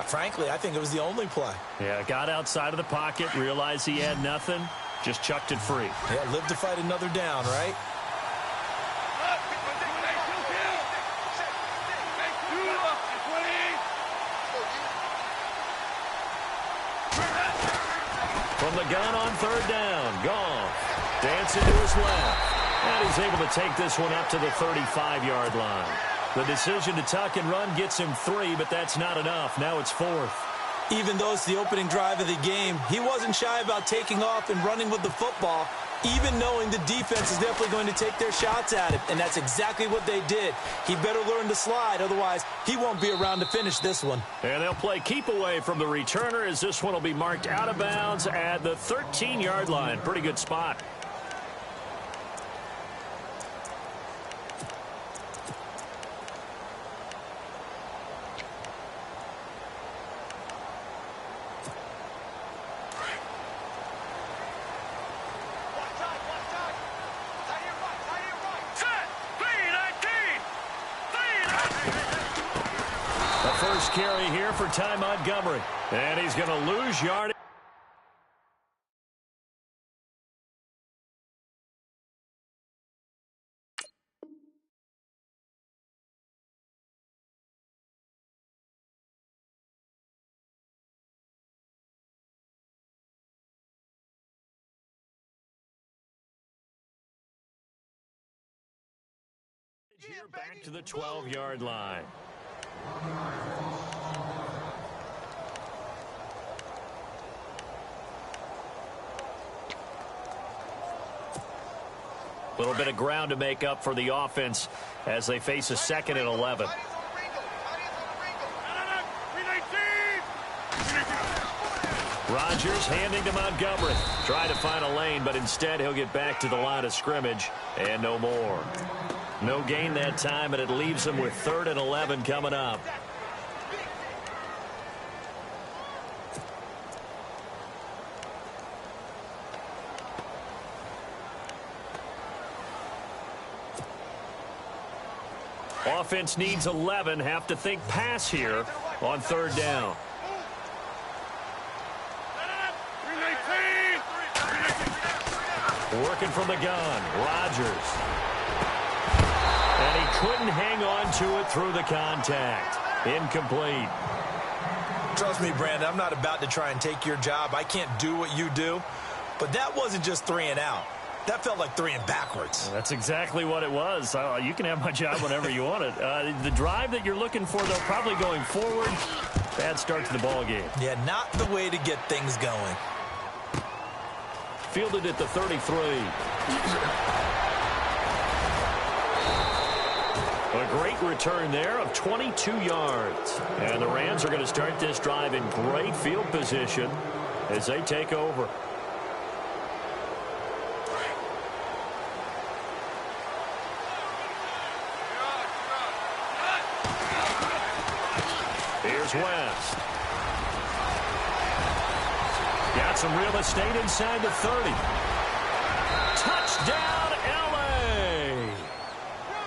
frankly, I think it was the only play. Yeah, got outside of the pocket, realized he had nothing, just chucked it free. Yeah, live to fight another down, right? From the gun on third down, Goff dancing to his left. And he's able to take this one up to the 35-yard line. The decision to tuck and run gets him 3, but that's not enough. Now it's 4th. Even though it's the opening drive of the game, he wasn't shy about taking off and running with the football, even knowing the defense is definitely going to take their shots at him. And that's exactly what they did. He better learn to slide, otherwise he won't be around to finish this one. And they'll play keep away from the returner as this one will be marked out of bounds at the 13-yard line. Pretty good spot. First carry here for Ty Montgomery. And he's going to lose yardage. Here back to the 12-yard line. A little bit of ground to make up for the offense as they face a 2nd and 11. Rodgers handing to Montgomery. Trying to find a lane, but instead he'll get back to the line of scrimmage and no more. No gain that time, and it leaves him with 3rd and 11 coming up. Offense needs 11. Have to think pass here on 3rd down. Working from the gun, Rodgers. And he couldn't hang on to it through the contact. Incomplete. Trust me, Brandon, I'm not about to try and take your job. I can't do what you do. But that wasn't just 3 and out. That felt like throwing backwards. That's exactly what it was. You can have my job whenever you want it. The drive that you're looking for, though, probably going forward. Bad start to the ball game. Yeah, not the way to get things going. Fielded at the 33. A great return there of 22 yards. And the Rams are going to start this drive in great field position as they take over. Here's West. Got some real estate inside the 30. Touchdown, L.A.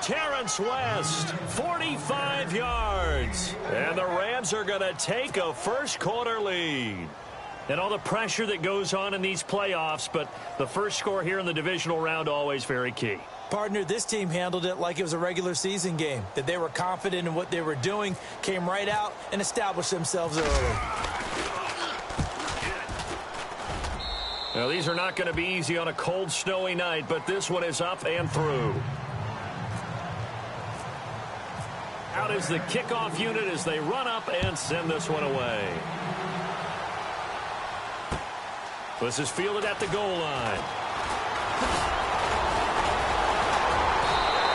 Terrence West, 45 yards. And the Rams are going to take a first-quarter lead. And all the pressure that goes on in these playoffs, but the first score here in the divisional round always very key. Partner, this team handled it like it was a regular season game, that they were confident in what they were doing, came right out and established themselves early. Now, these are not going to be easy on a cold, snowy night, but this one is up and through. Out is the kickoff unit as they run up and send this one away. This is fielded at the goal line.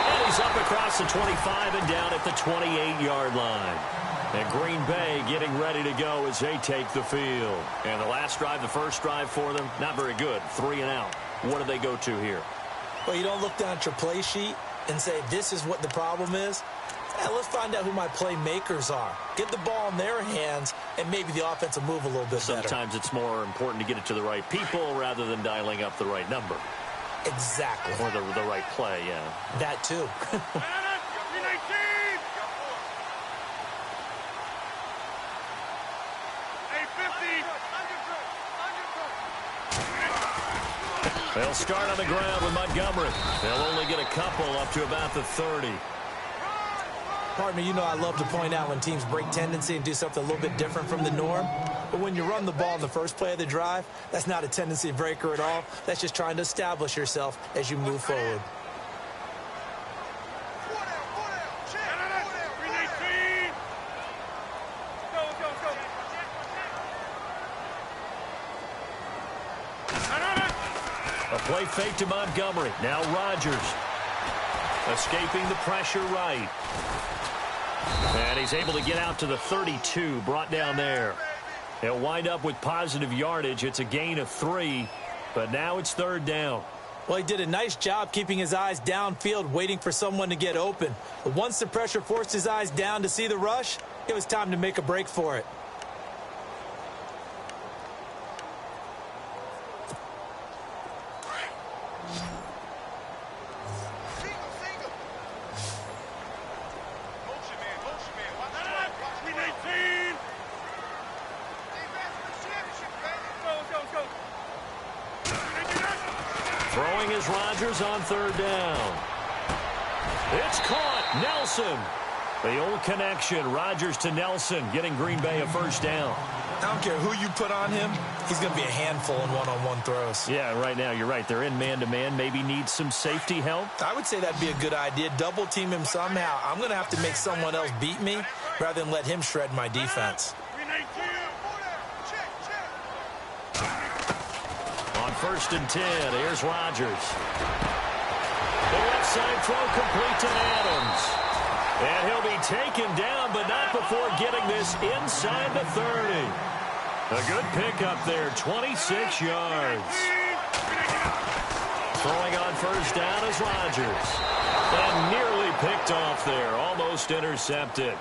And he's up across the 25 and down at the 28-yard line. And Green Bay getting ready to go as they take the field. And the last drive, the first drive for them, not very good. 3 and out. What do they go to here? Well, you don't look down at your play sheet and say, this is what the problem is. Yeah, let's find out who my playmakers are. Get the ball in their hands, and maybe the offense will move a little bit better. Sometimes it's more important to get it to the right people rather than dialing up the right number. Exactly. Or the right play, yeah. That, too. They'll start on the ground with Montgomery. They'll only get a couple up to about the 30. Partner, you know I love to point out when teams break tendency and do something a little bit different from the norm. But when you run the ball in the first play of the drive, that's not a tendency breaker at all. That's just trying to establish yourself as you move forward. A play fake to Montgomery. Now Rodgers. Escaping the pressure right. And he's able to get out to the 32, brought down there. He'll wind up with positive yardage. It's a gain of 3, but now it's 3rd down. Well, he did a nice job keeping his eyes downfield, waiting for someone to get open. But once the pressure forced his eyes down to see the rush, it was time to make a break for it. Throwing is Rodgers on 3rd down. It's caught. Nelson. The old connection. Rodgers to Nelson, getting Green Bay a 1st down. I don't care who you put on him. He's going to be a handful in one-on-one throws. Yeah, right now, you're right. They're in man-to-man. Maybe need some safety help. I would say that'd be a good idea. Double team him somehow. I'm going to have to make someone else beat me rather than let him shred my defense. On 1st and 10, here's Rodgers. The left side throw complete to Adams. And he'll be taken down, but not before getting this inside the 30. A good pickup there, 26 yards. Throwing on 1st down is Rodgers. And nearly picked off there, almost intercepted.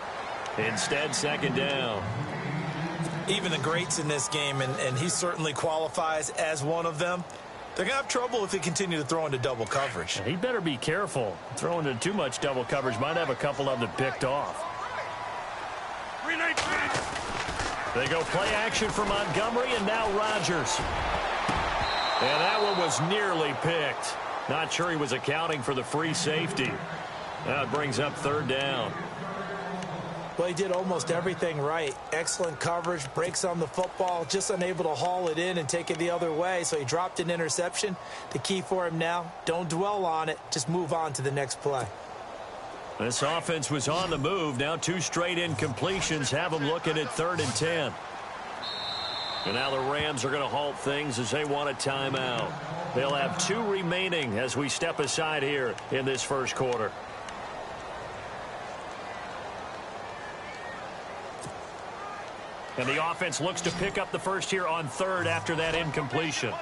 Instead, 2nd down. Even the greats in this game, and he certainly qualifies as one of them, they're going to have trouble if they continue to throw into double coverage. He better be careful. Throwing into too much double coverage might have a couple of them picked off. They go play action for Montgomery, and now Rodgers. And that one was nearly picked. Not sure he was accounting for the free safety. Now it brings up 3rd down. Well, he did almost everything right. Excellent coverage, breaks on the football, just unable to haul it in and take it the other way, so he dropped an interception. The key for him now, don't dwell on it, just move on to the next play. This offense was on the move. Now 2 straight incompletions have them looking at 3rd and 10. And now the Rams are going to halt things as they want a timeout. They'll have 2 remaining as we step aside here in this first quarter. And the offense looks to pick up the first here on 3rd after that incompletion.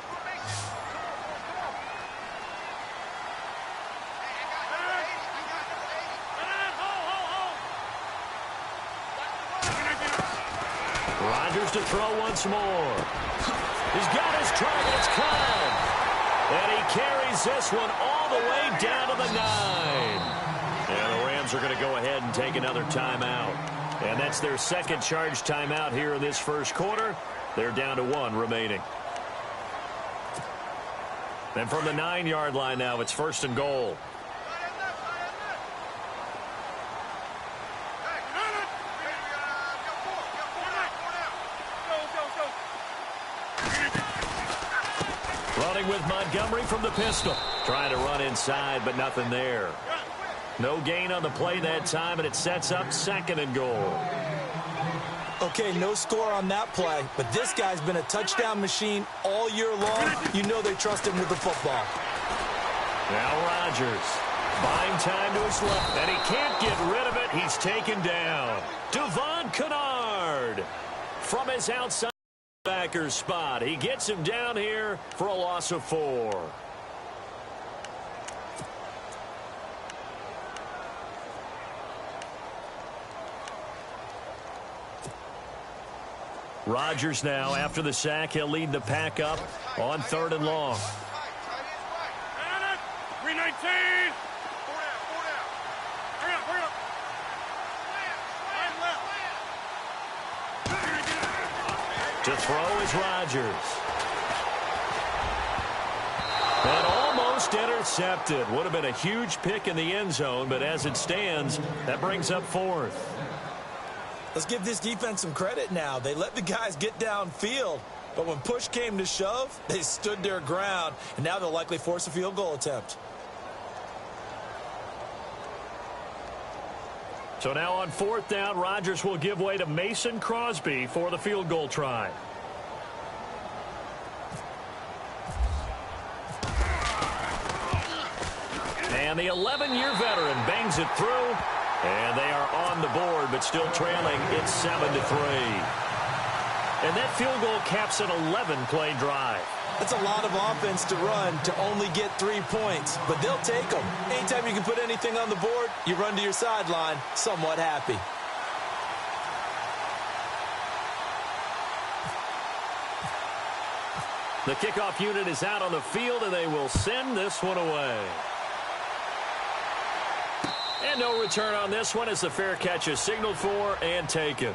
Rodgers to throw once more. He's got his target. It's caught. And he carries this one all the way down to the 9. And the Rams are going to go ahead and take another timeout. And that's their second charge timeout here in this first quarter. They're down to 1 remaining. And from the 9-yard line now, it's 1st and goal. Running with Montgomery from the pistol. Trying to run inside, but nothing there. No gain on the play that time, and it sets up 2nd and goal. Okay, no score on that play, but this guy's been a touchdown machine all year long. You know they trust him with the football. Now Rodgers, buying time to his left, and he can't get rid of it. He's taken down. Devon Kennard from his outside backer spot. He gets him down here for a loss of 4. Rodgers now, after the sack, he'll lead the pack up on 3rd and long. 319. To throw is Rodgers. And almost intercepted. Would have been a huge pick in the end zone, but as it stands, that brings up 4th. Let's give this defense some credit now. They let the guys get downfield, but when push came to shove, they stood their ground, and now they'll likely force a field goal attempt. So now on 4th down, Rodgers will give way to Mason Crosby for the field goal try. And the 11-year veteran bangs it through. And they are on the board, but still trailing. It's 7-3. And that field goal caps an 11-play drive. That's a lot of offense to run to only get 3 points, but they'll take them. Anytime you can put anything on the board, you run to your sideline somewhat happy. The kickoff unit is out on the field, and they will send this one away. And no return on this one as the fair catch is signaled for and taken.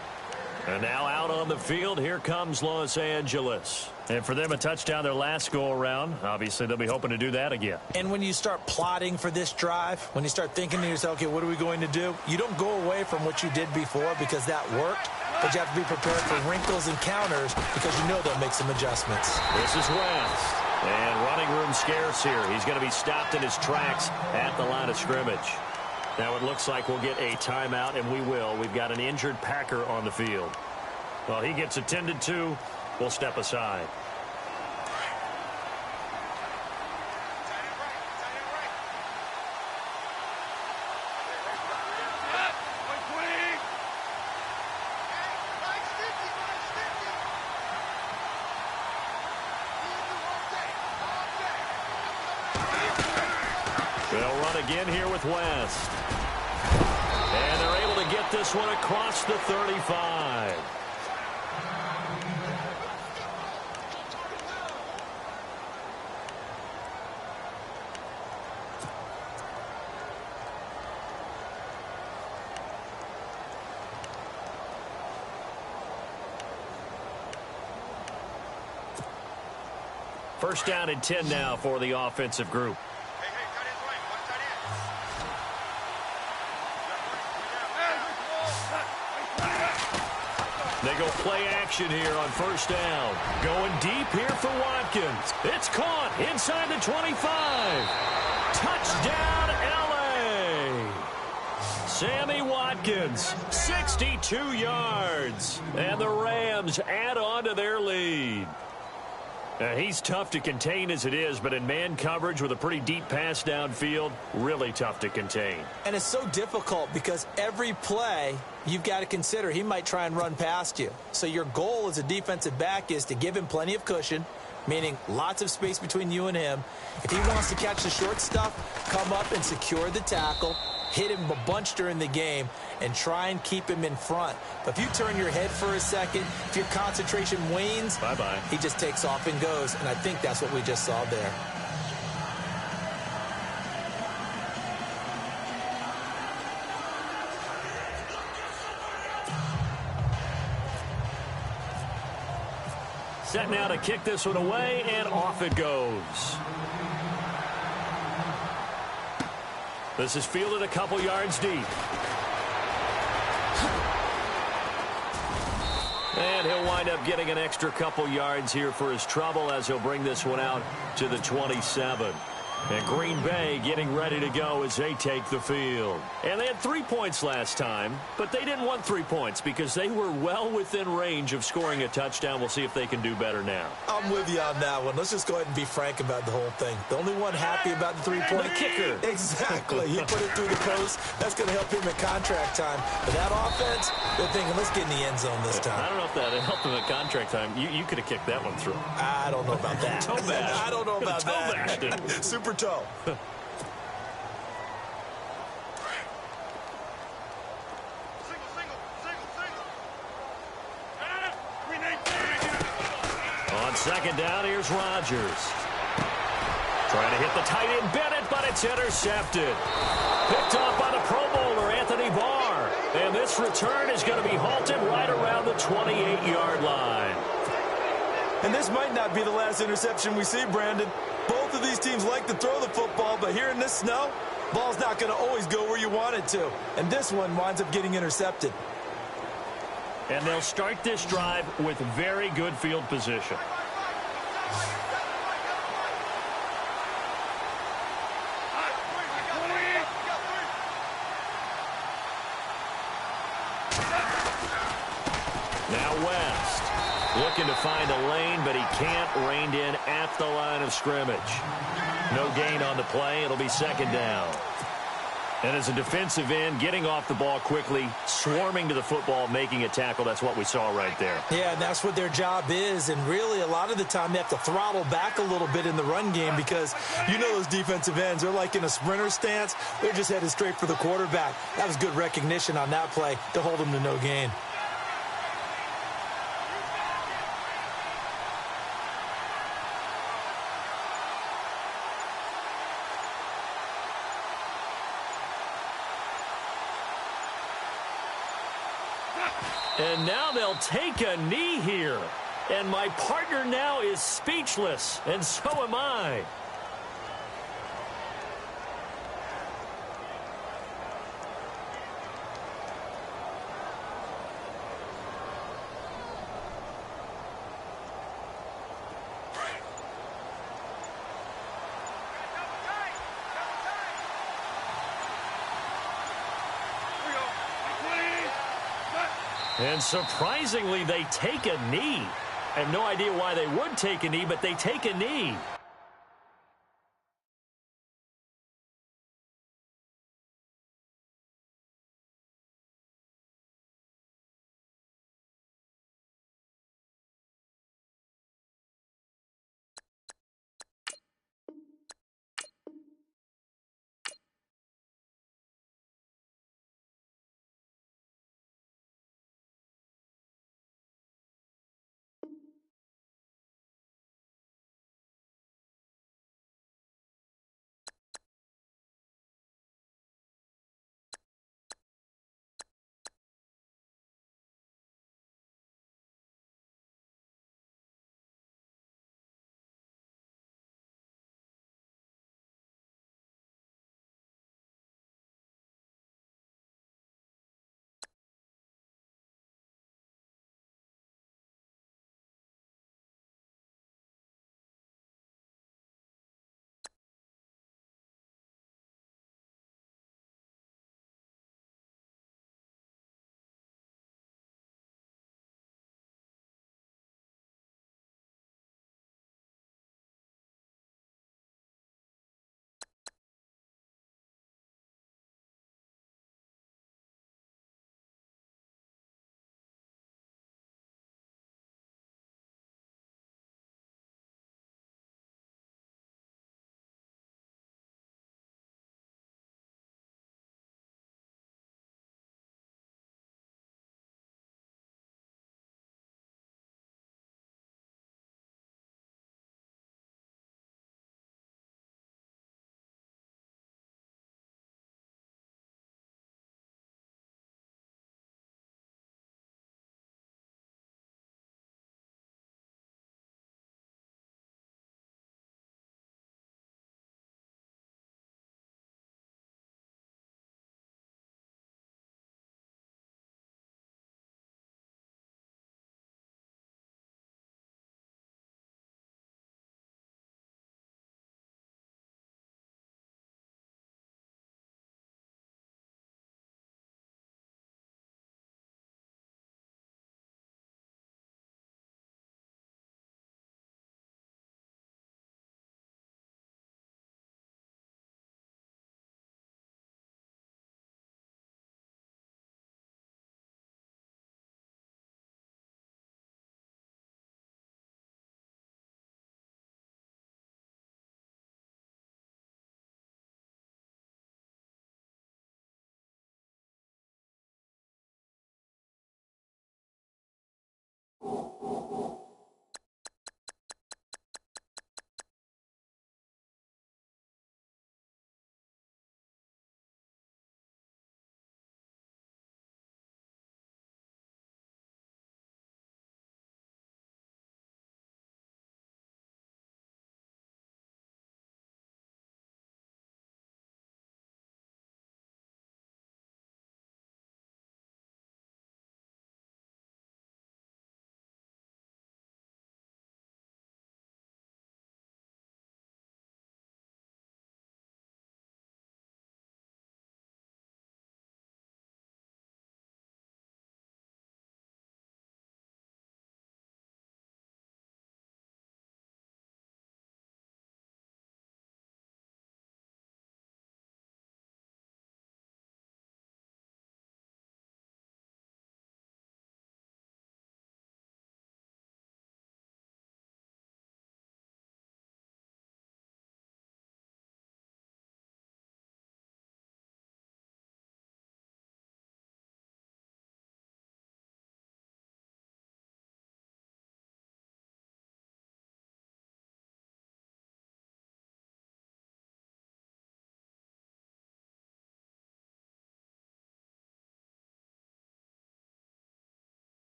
And now out on the field, here comes Los Angeles. And for them, a touchdown their last go-around. Obviously, they'll be hoping to do that again. And when you start plotting for this drive, when you start thinking to yourself, okay, what are we going to do? You don't go away from what you did before because that worked, but you have to be prepared for wrinkles and counters because you know they'll make some adjustments. This is West. And running room scarce here. He's going to be stopped in his tracks at the line of scrimmage. Now it looks like we'll get a timeout, and we will. We've got an injured Packer on the field. Well, he gets attended to. We'll step aside. They'll run again here with West. And they're able to get this one across the 35. First down and 10 now for the offensive group. They go play action here on first down. Going deep here for Watkins. It's caught inside the 25. Touchdown, L.A. Sammy Watkins, 62 yards. And the Rams add on to their lead. He's tough to contain as it is, but in man coverage with a pretty deep pass downfield, really tough to contain. And it's so difficult because every play you've got to consider he might try and run past you. So your goal as a defensive back is to give him plenty of cushion, meaning lots of space between you and him. If he wants to catch the short stuff, come up and secure the tackle, hit him a bunch during the game, and try and keep him in front. But if you turn your head for a second, if your concentration wanes, bye-bye. He just takes off and goes, and I think that's what we just saw there. Set now to kick this one away, and off it goes. This is fielded a couple yards deep. And he'll wind up getting an extra couple yards here for his trouble as he'll bring this one out to the 27. And Green Bay getting ready to go as they take the field. And they had 3 points last time, but they didn't want 3 points because they were well within range of scoring a touchdown. We'll see if they can do better now. I'm with you on that one. Let's just go ahead and be frank about the whole thing. The only one happy about the three-point kicker. Exactly. He put it through the post. That's going to help him at contract time. But that offense, they're thinking, let's get in the end zone this time. I don't know if that helped him at contract time. You could have kicked that one through. I don't know about that. Toe bash. I don't know about Toe that. bashed. Super toe. On second down, here's Rodgers. Trying to hit the tight end Bennett, but it's intercepted. Picked off by the Pro Bowler, Anthony Barr. And this return is going to be halted right around the 28-yard line. And this might not be the last interception we see, Brandon. Both of these teams like to throw the football, but here in this snow, ball's not going to always go where you want it to. And this one winds up getting intercepted. And they'll start this drive with very good field position. Now West. Looking to find a lane, but he can't. Reined in at the line of scrimmage. No gain on the play. It'll be second down. And as a defensive end, getting off the ball quickly, swarming to the football, making a tackle, that's what we saw right there. Yeah, and that's what their job is. And really, a lot of the time, they have to throttle back a little bit in the run game because you know those defensive ends, they're like in a sprinter stance. They're just headed straight for the quarterback. That was good recognition on that play to hold them to no gain. And now they'll take a knee here. And my partner now is speechless, and so am I. And surprisingly, they take a knee. I have no idea why they would take a knee, but they take a knee.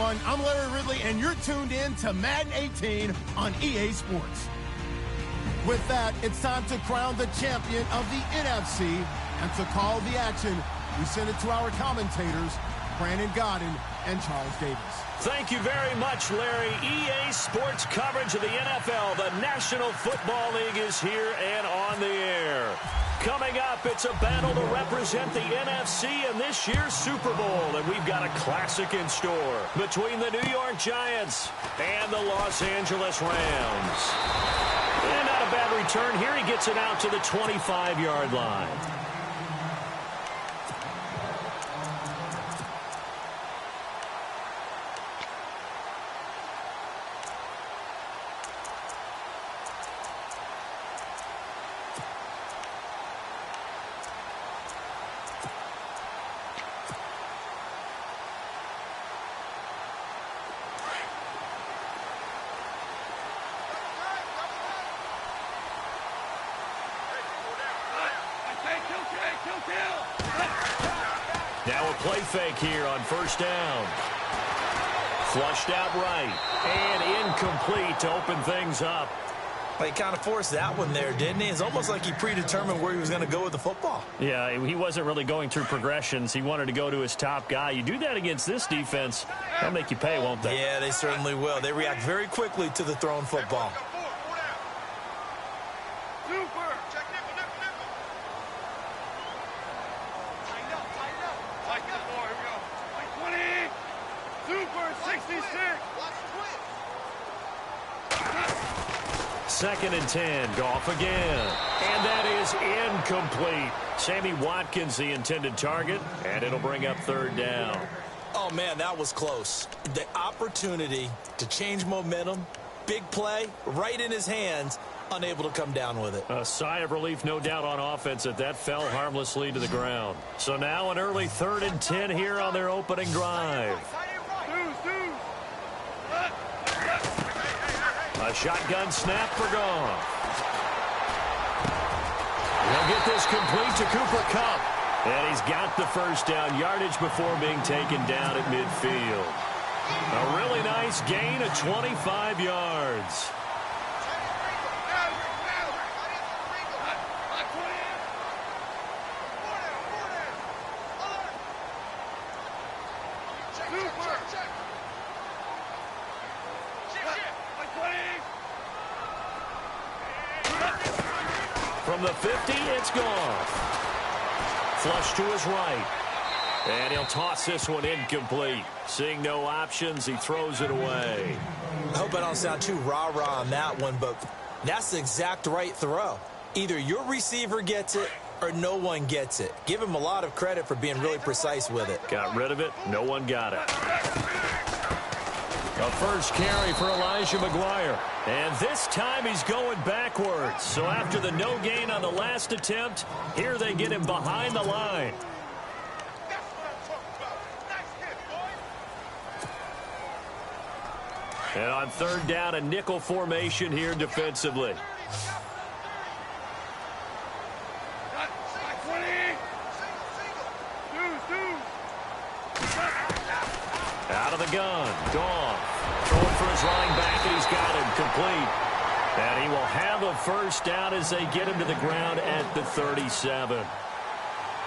everyone. I'm Larry Ridley, and you're tuned in to Madden 18 on EA Sports. With that, it's time to crown the champion of the NFC, and to call the action, we send it to our commentators, Brandon Godden and Charles Davis. Thank you very much, Larry. EA Sports coverage of the NFL, the National Football League, is here and on the air. Coming up, it's a battle to represent the NFC in this year's Super Bowl, and we've got a classic in store between the New York Giants and the Los Angeles Rams. And not a bad return here. He gets it out to the 25-yard line. Now a play fake here on first down. Flushed out right. And incomplete to open things up. Well, he kind of forced that one there, didn't he? It's almost like he predetermined where he was going to go with the football. Yeah, he wasn't really going through progressions. He wanted to go to his top guy. You do that against this defense, they'll make you pay, won't they? Yeah, they certainly will. They react very quickly to the thrown football. Second and 10, Goff again. And that is incomplete. Sammy Watkins, the intended target, and it'll bring up third down. Oh, man, that was close. The opportunity to change momentum, big play, right in his hands, unable to come down with it. A sigh of relief, no doubt, on offense that fell harmlessly to the ground. So now an early 3rd and 10 here on their opening drive. A shotgun snap for Goff. He'll get this complete to Cooper Kupp. And he's got the first down yardage before being taken down at midfield. A really nice gain of 25 yards. From the 50, it's Goff. Flush to his right. And he'll toss this one incomplete. Seeing no options, he throws it away. I hope I don't sound too rah-rah on that one, but that's the exact right throw. Either your receiver gets it or no one gets it. Give him a lot of credit for being really precise with it. Got rid of it. No one got it. A first carry for Elijah McGuire. And this time he's going backwards. So after the no gain on the last attempt, here they get him behind the line. And on third down, a nickel formation here defensively. Out of the gun, Goff. Throwing for his running back, and he's got him complete. And he will have a first down as they get him to the ground at the 37.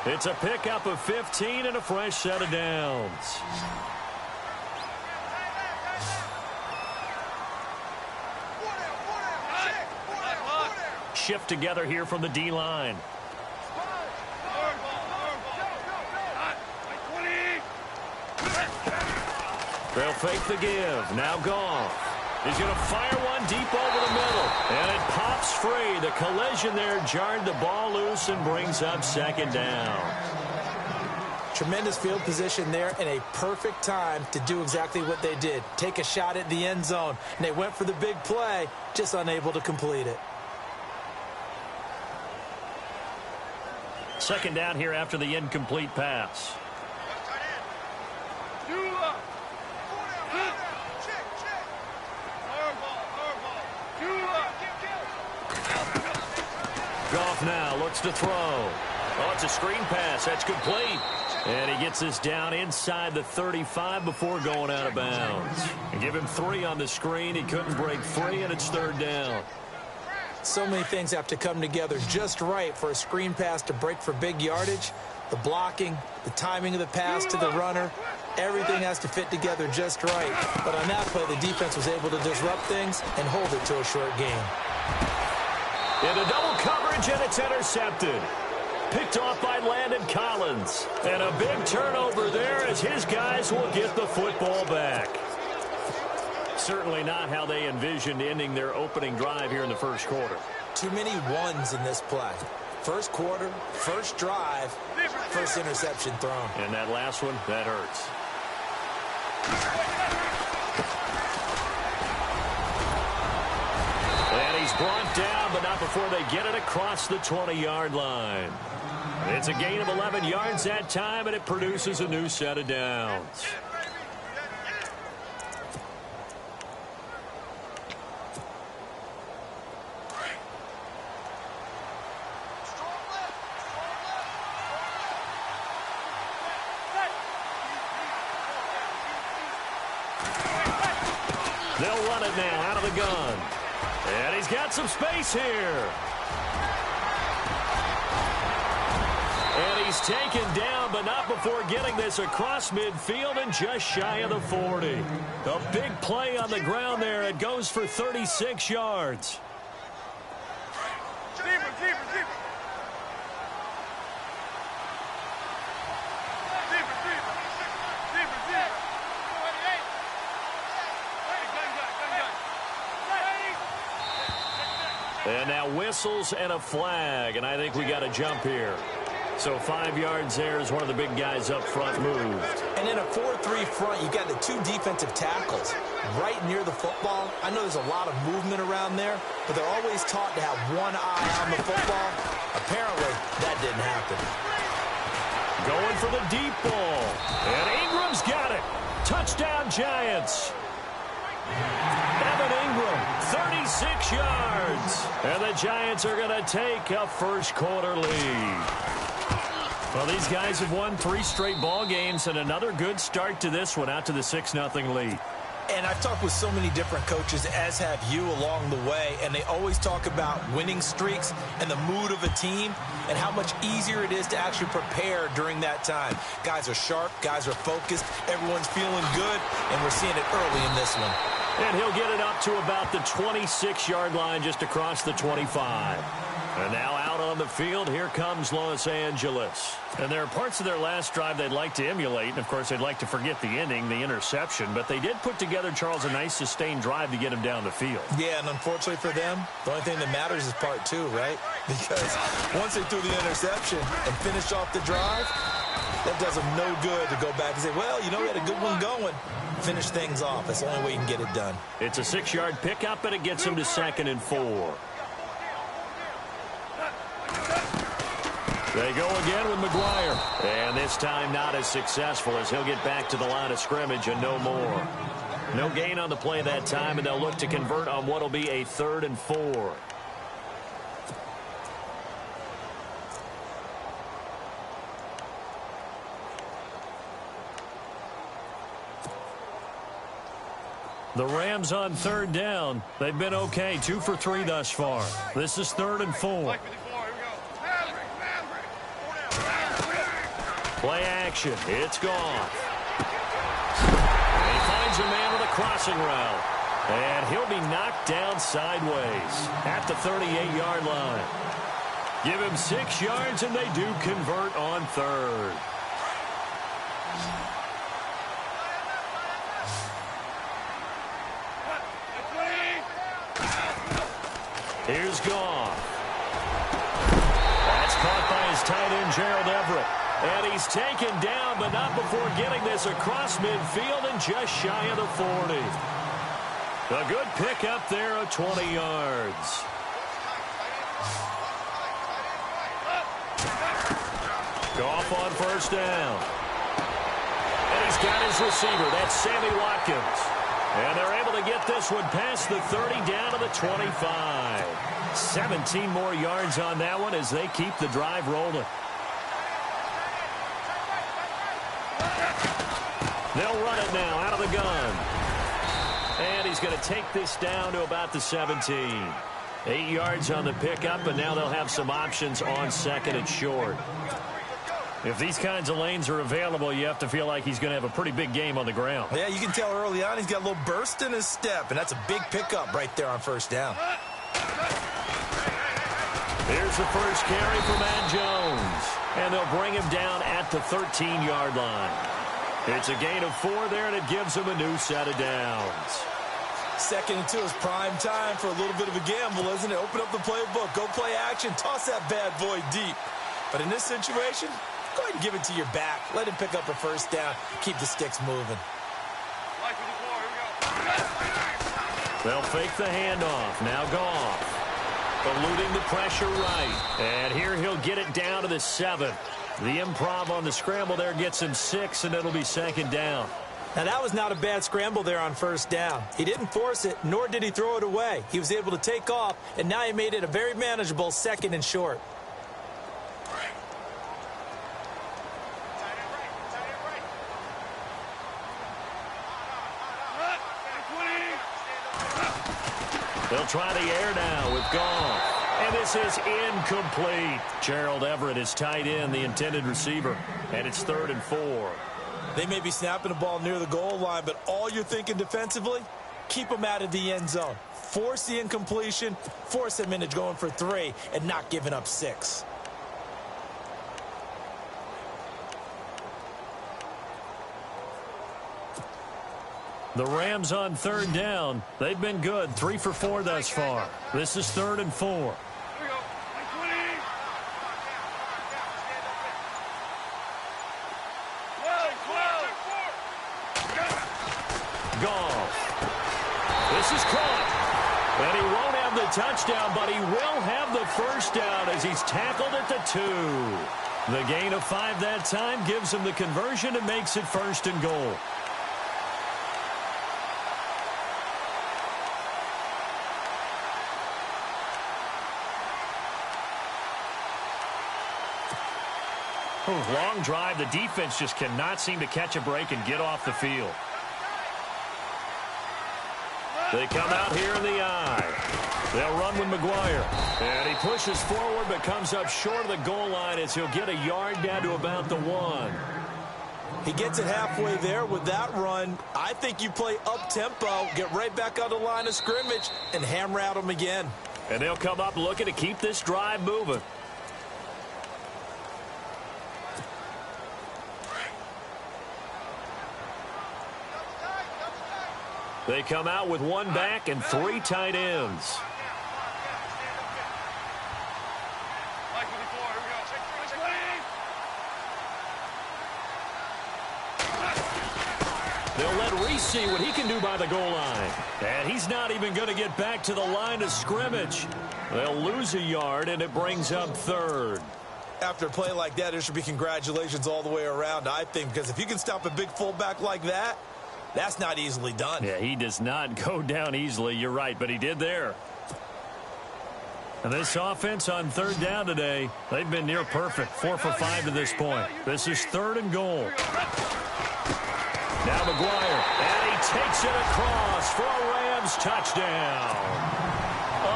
It's a pickup of 15 and a fresh set of downs. Shift together here from the D-line. They'll fake the give. Now Goff. He's going to fire one deep over the middle. And it pops free. The collision there jarred the ball loose and brings up second down. Tremendous field position there and a perfect time to do exactly what they did. Take a shot at the end zone. And they went for the big play, just unable to complete it. Second down here after the incomplete pass. Goff now looks to throw. Oh, it's a screen pass. That's complete. And he gets this down inside the 35 before going out of bounds. And give him 3 on the screen. He couldn't break free, and it's 3rd down. So many things have to come together just right for a screen pass to break for big yardage. The blocking, the timing of the pass to the runner, everything has to fit together just right. But on that play, the defense was able to disrupt things and hold it to a short gain. Into double coverage, and it's intercepted. Picked off by Landon Collins. And a big turnover there as his guys will get the football back. Certainly not how they envisioned ending their opening drive here in the first quarter. Too many ones in this play. First quarter, first drive, first interception thrown. And that last one, that hurts. And he's brought down, but not before they get it across the 20-yard line. It's a gain of 11 yards that time, and it produces a new set of downs. They'll run it now out of the gun. And he's got some space here. And he's taken down, but not before getting this across midfield and just shy of the 40. A big play on the ground there. It goes for 36 yards. And now whistles and a flag, and I think we got a jump here. So 5 yards there as one of the big guys up front moved. And in a 4-3 front, you got the 2 defensive tackles right near the football. I know there's a lot of movement around there, but they're always taught to have one eye on the football. Apparently, that didn't happen. Going for the deep ball. And Ingram's got it. Touchdown, Giants. Evan Ingram, 36 yards. And the Giants are going to take a first quarter lead. Well, these guys have won 3 straight ball games and another good start to this one out to the 6-0 lead. And I've talked with so many different coaches, as have you, along the way, and they always talk about winning streaks and the mood of a team and how much easier it is to actually prepare during that time. Guys are sharp, guys are focused, everyone's feeling good, and we're seeing it early in this one. And he'll get it up to about the 26-yard line just across the 25. And now out on the field, here comes Los Angeles. And there are parts of their last drive they'd like to emulate. And, of course, they'd like to forget the ending, the interception. But they did put together, Charles, a nice sustained drive to get him down the field. Yeah, and unfortunately for them, the only thing that matters is part 2, right? Because once they threw the interception and finished off the drive, that does them no good to go back and say, well, you know, we had a good one going. Finish things off. That's the only way you can get it done. It's a 6-yard pickup, and it gets him to 2nd and 4. They go again with McGuire. And this time not as successful as he'll get back to the line of scrimmage and no more. No gain on the play that time, and they'll look to convert on what will be a 3rd and 4. The Rams on 3rd down. They've been okay, 2 for 3 thus far. This is 3rd and 4. Play action. It's gone. He finds a man with a crossing route. And he'll be knocked down sideways at the 38-yard line. Give him 6 yards, and they do convert on 3rd. Here's Goff. That's caught by his tight end, Gerald Everett. And he's taken down, but not before getting this across midfield and just shy of the 40. A good pickup there of 20 yards. Goff on 1st down. And he's got his receiver. That's Sammy Watkins. And they're able to get this one past the 30 down to the 25. 17 more yards on that one as they keep the drive rolling. the gun. And he's going to take this down to about the 17. 8 yards on the pickup, and now they'll have some options on second and short. If these kinds of lanes are available, you have to feel like he's going to have a pretty big game on the ground. Yeah, you can tell early on he's got a little burst in his step, and that's a big pickup right there on first down. Here's the first carry for Matt Jones, and they'll bring him down at the 13-yard line. It's a gain of 4 there, and it gives him a new set of downs. 2nd and 2 is prime time for a little bit of a gamble, isn't it? Open up the playbook, go play action, toss that bad boy deep. But in this situation, go ahead and give it to your back. Let him pick up a first down. Keep the sticks moving. They'll fake the handoff. Now Goff. Eluding the pressure right. And here he'll get it down to the 7. The improv on the scramble there gets him 6, and it'll be 2nd down. Now, that was not a bad scramble there on first down. He didn't force it, nor did he throw it away. He was able to take off, and now he made it a very manageable 2nd and short. They'll try the air now with Goff. And this is incomplete. Gerald Everett is tight end, the intended receiver. And it's 3rd and 4. They may be snapping the ball near the goal line, but all you're thinking defensively, keep them out of the end zone. Force the incompletion, force them into going for 3, and not giving up 6. The Rams on 3rd down. They've been good. 3 for 4 thus far. This is 3rd and 4. Goff. This is caught. And he won't have the touchdown, but he will have the first down as he's tackled at the 2. The gain of 5 that time gives him the conversion and makes it 1st and goal. Long drive. The defense just cannot seem to catch a break and get off the field. They come out here in the eye. They'll run with McGuire. And he pushes forward but comes up short of the goal line as he'll get a yard down to about the 1. He gets it halfway there with that run. I think you play up-tempo, get right back on the line of scrimmage, and hammer at him again. And they'll come up looking to keep this drive moving. They come out with 1 back and 3 tight ends. They'll let Reese see what he can do by the goal line. And he's not even going to get back to the line of scrimmage. They'll lose a yard, and it brings up 3rd. After a play like that, there should be congratulations all the way around, I think, because if you can stop a big fullback like that, that's not easily done. Yeah, he does not go down easily. You're right, but he did there. And this offense on 3rd down today, they've been near perfect. 4 for 5 to this point. This is 3rd and goal. Now McGuire, and he takes it across for a Rams touchdown.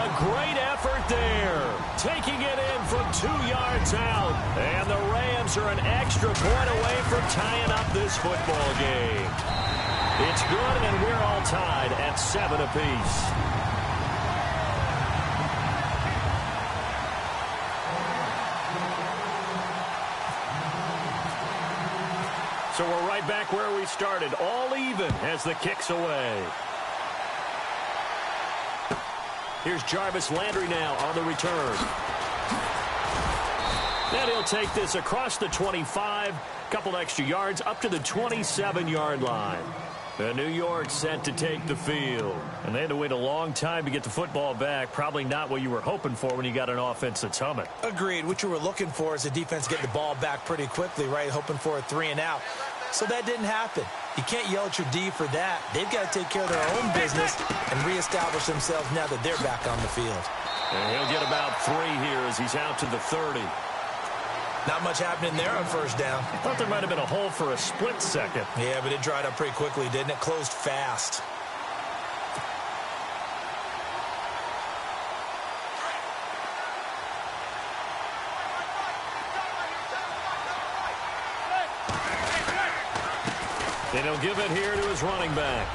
A great effort there, taking it in from 2 yards out. And the Rams are an extra point away from tying up this football game. It's good, and we're all tied at 7 apiece. So we're right back where we started, all even as the kick's away. Here's Jarvis Landry now on the return. And he'll take this across the 25, couple extra yards up to the 27-yard line. New York set to take the field. And they had to wait a long time to get the football back. Probably not what you were hoping for when you got an offense that's humming. Agreed. What you were looking for is the defense getting the ball back pretty quickly, right? Hoping for a 3 and out. So that didn't happen. You can't yell at your D for that. They've got to take care of their own business and reestablish themselves now that they're back on the field. And he'll get about 3 here as he's out to the 30. Not much happening there on first down. I thought there might have been a hole for a split second. Yeah, but it dried up pretty quickly, didn't it? Closed fast. And he'll give it here to his running back.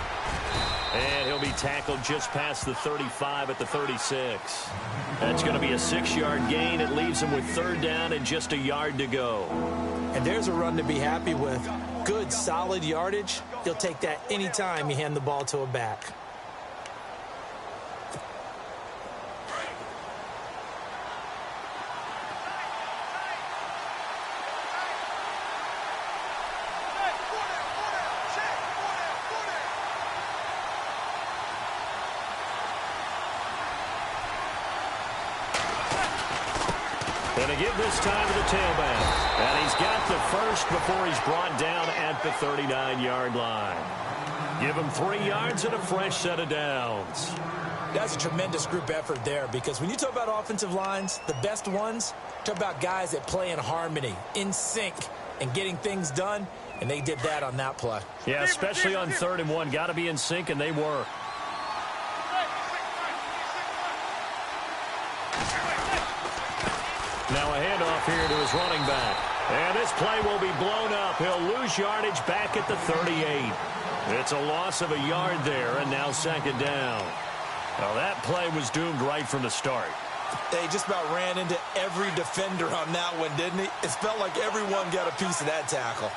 And he'll be tackled just past the 35 at the 36. That's going to be a 6-yard gain. It leaves him with third down and just a yard to go. And there's a run to be happy with. Good, solid yardage. You'll take that anytime you hand the ball to a back. Going to give this time to the tailback. And he's got the first before he's brought down at the 39-yard line. Give him 3 yards and a fresh set of downs. That's a tremendous group effort there, because when you talk about offensive lines, the best ones, talk about guys that play in harmony, in sync, and getting things done, and they did that on that play. Yeah, especially on 3rd and 1. Got to be in sync, and they were. Now a handoff here to his running back. And this play will be blown up. He'll lose yardage back at the 38. It's a loss of a yard there, and now 2nd down. Well, that play was doomed right from the start. They just about ran into every defender on that one, didn't he? It felt like everyone got a piece of that tackle.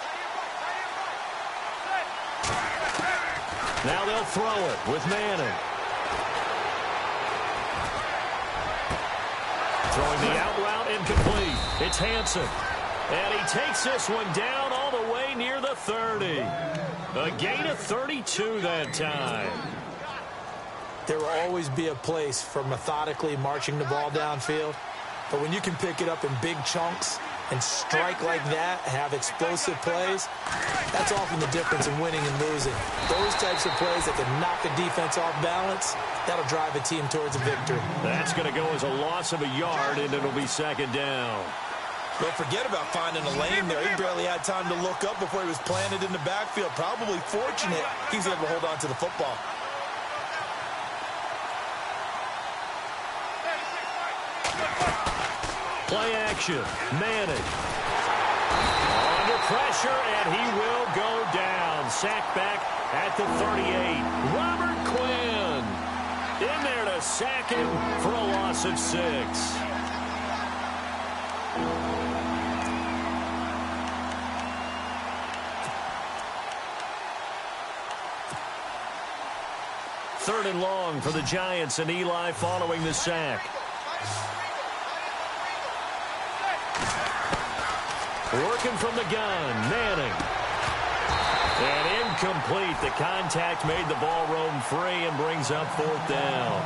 Now they'll throw it with Manning. Throwing the out route incomplete. It's Hansen. And he takes this one down all the way near the 30. A gain of 32 that time. There will always be a place for methodically marching the ball downfield. But when you can pick it up in big chunks and strike like that, have explosive plays, that's often the difference in winning and losing. Those types of plays that can knock a defense off balance, that'll drive a team towards a victory. That's going to go as a loss of a yard, and it'll be 2nd down. Don't forget about finding a lane there. He barely had time to look up before he was planted in the backfield. Probably fortunate he's able to hold on to the football. Play action. Manning. Under pressure, and he will go down. Sacked back at the 38. Robert Quinn in there to sack him for a loss of 6. Third and long for the Giants, and Eli following the sack. Working from the gun, Manning. And incomplete. The contact made the ball roam free and brings up 4th down.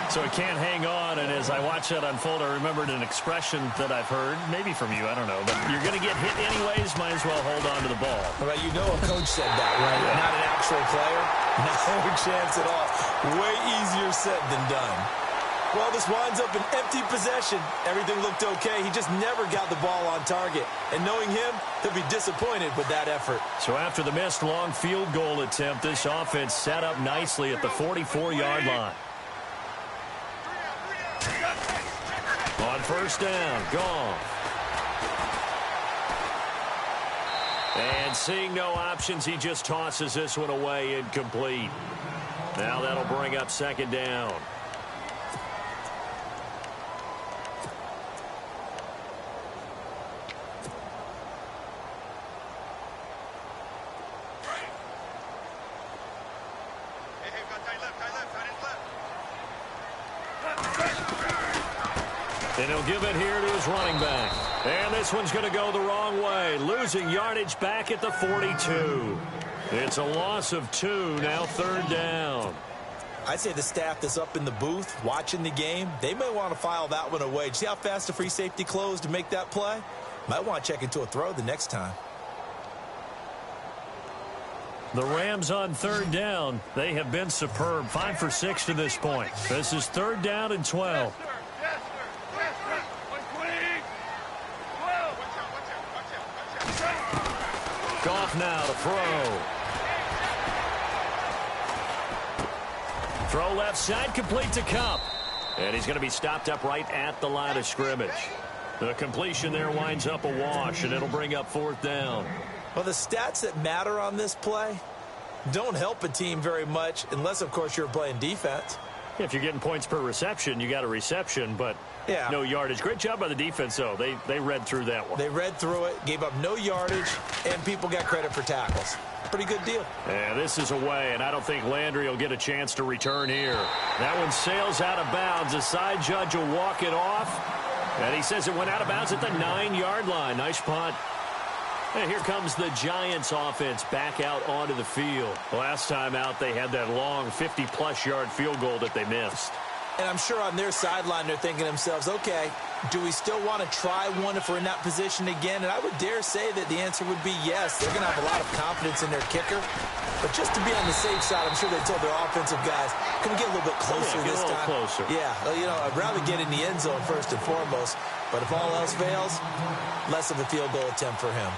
So it can't hang on, and as I watch that unfold, I remembered an expression that I've heard, maybe from you, I don't know, but you're going to get hit anyways, might as well hold on to the ball. Well, you know a coach said that, right? Yeah. Not an actual player. No chance at all. Way easier said than done. Well, this winds up an empty possession. Everything looked okay. He just never got the ball on target. And knowing him, he'll be disappointed with that effort. So after the missed long field goal attempt, this offense set up nicely at the 44-yard line. On 1st down, Gone. And seeing no options, he just tosses this one away, incomplete. Now that'll bring up 2nd down. And he'll give it here to his running back. And this one's going to go the wrong way. Losing yardage back at the 42. It's a loss of 2, now 3rd down. I'd say the staff that's up in the booth watching the game, they may want to file that one away. See how fast the free safety closed to make that play? Might want to check into a throw the next time. The Rams on 3rd down. They have been superb. 5 for 6 to this point. This is 3rd down and 12. Goff now to throw. Throw left side, complete to Kupp. And he's going to be stopped up right at the line of scrimmage. The completion there winds up a wash, and it'll bring up 4th down. Well, the stats that matter on this play don't help a team very much unless, of course, you're playing defense. If you're getting points per reception, you got a reception, but no yardage. Great job by the defense, though. They read through that one. They read through it, gave up no yardage, and people got credit for tackles. Pretty good deal. Yeah, this is away, and I don't think Landry will get a chance to return here. That one sails out of bounds. The side judge will walk it off, and he says it went out of bounds at the 9-yard line. Nice punt. And here comes the Giants offense back out onto the field. Last time out, they had that long 50-plus yard field goal that they missed. And I'm sure on their sideline, they're thinking to themselves, okay, do we still want to try one if we're in that position again? And I would dare say that the answer would be yes. They're going to have a lot of confidence in their kicker. But just to be on the safe side, I'm sure they told their offensive guys, can we get a little bit closer this time? Get a little closer. Yeah, you know, I'd rather get in the end zone first and foremost. But if all else fails, less of a field goal attempt for him.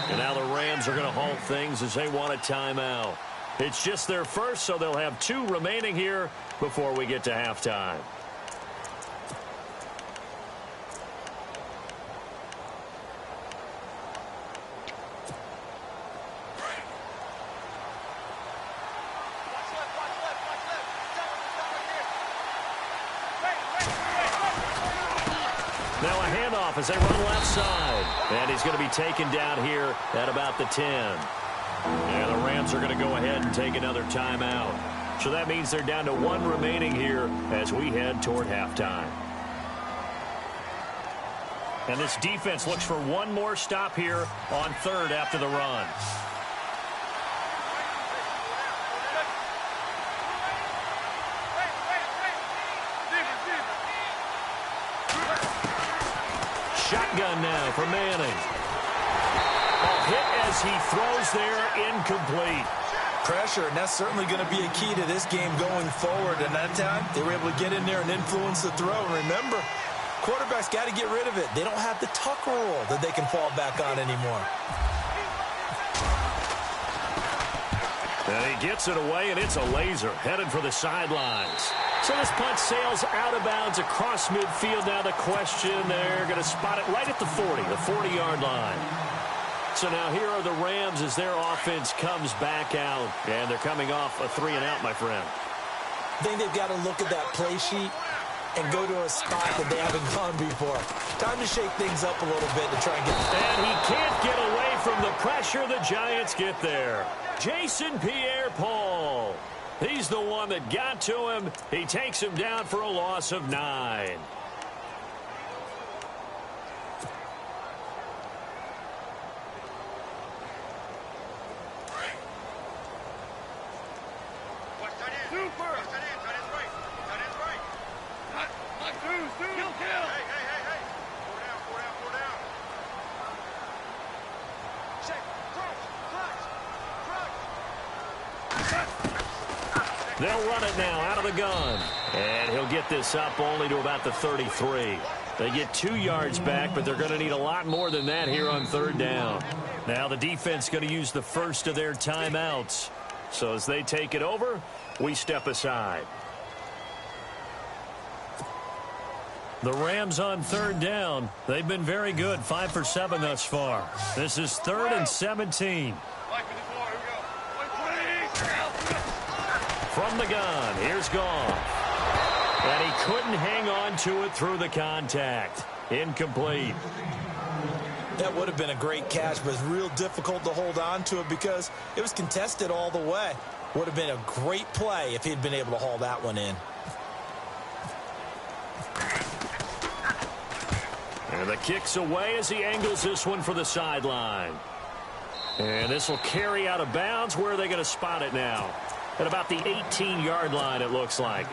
And now the Rams are going to halt things as they want a timeout. It's just their first, so they'll have 2 remaining here before we get to halftime. Now a handoff as they run left side. And he's going to be taken down here at about the 10. And the Rams are going to go ahead and take another timeout. So that means they're down to 1 remaining here as we head toward halftime. And this defense looks for one more stop here on 3rd after the run. Shotgun now for Manning. Hit as he throws there, incomplete. Pressure, and that's certainly going to be a key to this game going forward. And that time, they were able to get in there and influence the throw. And remember, quarterbacks got to get rid of it. They don't have the tuck rule that they can fall back on anymore. And he gets it away, and it's a laser headed for the sidelines. So this punt sails out of bounds across midfield. Now the question, they're going to spot it right at the 40, the 40-yard line. So now here are the Rams as their offense comes back out. And they're coming off a 3-and-out, my friend. I think they've got to look at that play sheet and go to a spot that they haven't gone before. Time to shake things up a little bit to try and get... And he can't get away from the pressure. The Giants get there. Jason Pierre-Paul. He's the one that got to him. He takes him down for a loss of 9. They'll run it now out of the gun. And he'll get this up only to about the 33. They get 2 yards back, but they're going to need a lot more than that here on 3rd down. Now the defense going to use the first of their timeouts. So as they take it over, we step aside. The Rams on 3rd down. They've been very good, 5 for 7 thus far. This is 3rd and 17. From the gun, here's Goff. And he couldn't hang on to it through the contact. Incomplete. That would have been a great catch, but it's real difficult to hold on to it because it was contested all the way. Would have been a great play if he'd been able to haul that one in. And the kick's away as he angles this one for the sideline. And this will carry out of bounds. Where are they going to spot it now? At about the 18-yard line, it looks like.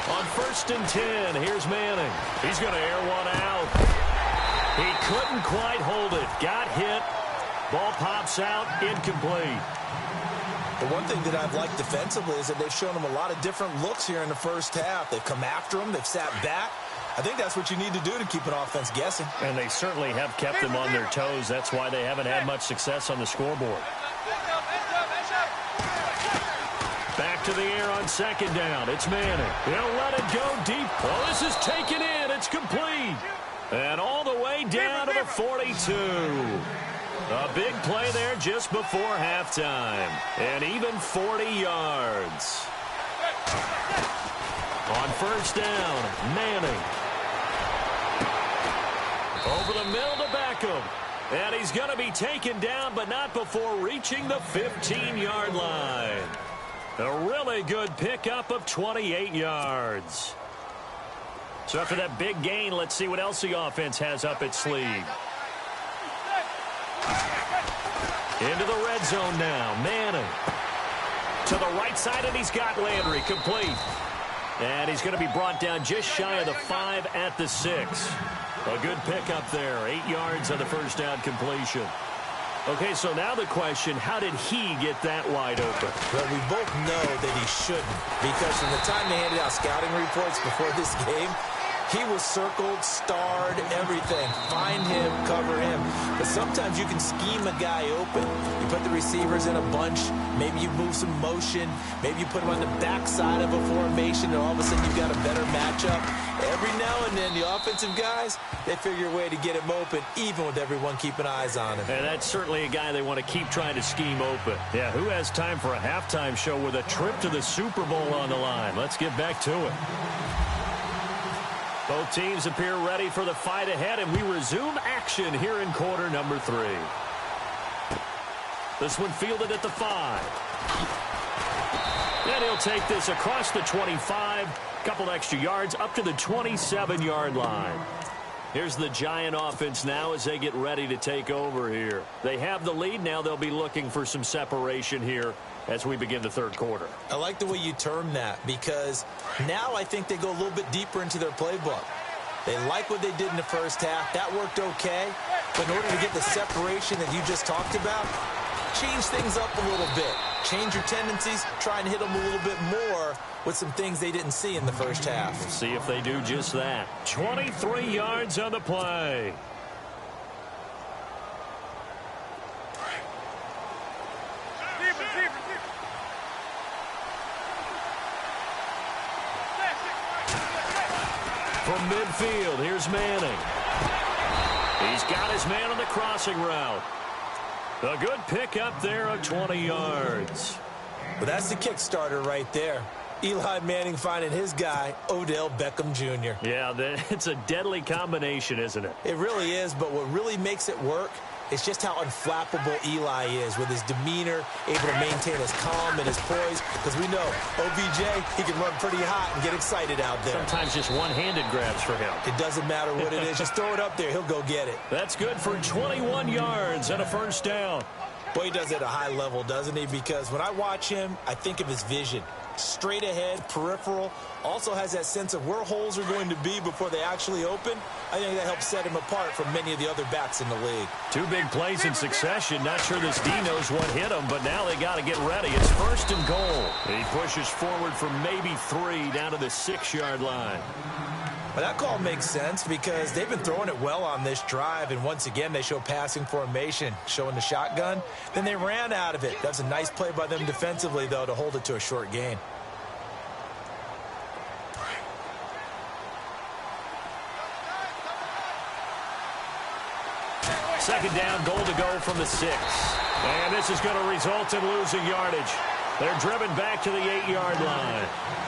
On 1st and 10, here's Manning. He's going to air one out. He couldn't quite hold it. Got hit. Ball pops out, incomplete. The one thing that I've liked defensively is that they've shown him a lot of different looks here in the first half. They've come after him. They've sat back. I think that's what you need to do to keep an offense guessing. And they certainly have kept them on their toes. That's why they haven't had much success on the scoreboard. Back to the air on 2nd down. It's Manning. He'll let it go deep. Oh, this is taken in. It's complete. And all the way down to the 42. A big play there just before halftime. And even 40 yards. On 1st down, Manning. Over the middle to Beckham. And he's going to be taken down, but not before reaching the 15-yard line. A really good pickup of 28 yards. So after that big gain, let's see what else the offense has up its sleeve. Into the red zone now. Manning to the right side, and he's got Landry complete. And he's going to be brought down just shy of the 5 at the 6. A good pickup there. 8 yards on the 1st down completion. Okay, so now the question, how did he get that wide open? Well, we both know that he shouldn't, because from the time they handed out scouting reports before this game, he was circled, starred, everything. Find him, cover him. But sometimes you can scheme a guy open. You put the receivers in a bunch. Maybe you move some motion. Maybe you put him on the backside of a formation, and all of a sudden you've got a better matchup. Every now and then, the offensive guys, they figure a way to get him open, even with everyone keeping eyes on him. And that's certainly a guy they want to keep trying to scheme open. Yeah, who has time for a halftime show with a trip to the Super Bowl on the line? Let's get back to it. Both teams appear ready for the fight ahead, and we resume action here in quarter number 3. This one fielded at the 5. And he'll take this across the 25, a couple extra yards up to the 27-yard line. Here's the Giant offense now as they get ready to take over here. They have the lead. Now they'll be looking for some separation here as we begin the 3rd quarter. I like the way you term that, because now I think they go a little bit deeper into their playbook. They like what they did in the first half. That worked okay. But in order to get the separation that you just talked about, change things up a little bit. Change your tendencies. Try and hit them a little bit more with some things they didn't see in the first half. We'll see if they do just that. 23 yards on the play. From midfield, here's Manning. He's got his man on the crossing route. A good pickup there of 20 yards. Well, that's the kickstarter right there. Eli Manning finding his guy, Odell Beckham Jr. Yeah, it's a deadly combination, isn't it? It really is, but what really makes it work is just how unflappable Eli is with his demeanor, able to maintain his calm and his poise, because we know OBJ, he can run pretty hot and get excited out there. Sometimes just one-handed grabs for him. It doesn't matter what it is. Just throw it up there. He'll go get it. That's good for 21 yards and a 1st down. Boy, he does it at a high level, doesn't he? Because when I watch him, I think of his vision. Straight ahead, peripheral, also has that sense of where holes are going to be before they actually open. I think that helps set him apart from many of the other backs in the league. 2 big plays in succession. Not sure this D knows what hit him, but now they got to get ready. It's 1st and goal. He pushes forward for maybe 3 down to the 6-yard line. Well, that call makes sense because they've been throwing it well on this drive, and once again they show passing formation, showing the shotgun. Then they ran out of it. That's a nice play by them defensively, though, to hold it to a short gain. Second down, goal to go from the 6. And this is going to result in losing yardage. They're driven back to the 8-yard line.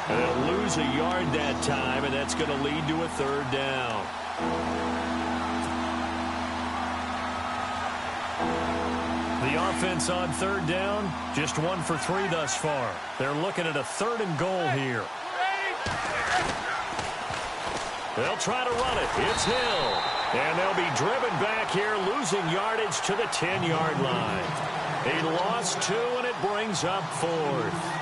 And they'll lose a yard that time, and that's going to lead to a 3rd down. The offense on third down, just 1 for 3 thus far. They're looking at a 3rd and goal here. They'll try to run it. It's Hill. And they'll be driven back here, losing yardage to the 10-yard line. He lost 2, and it brings up 4th.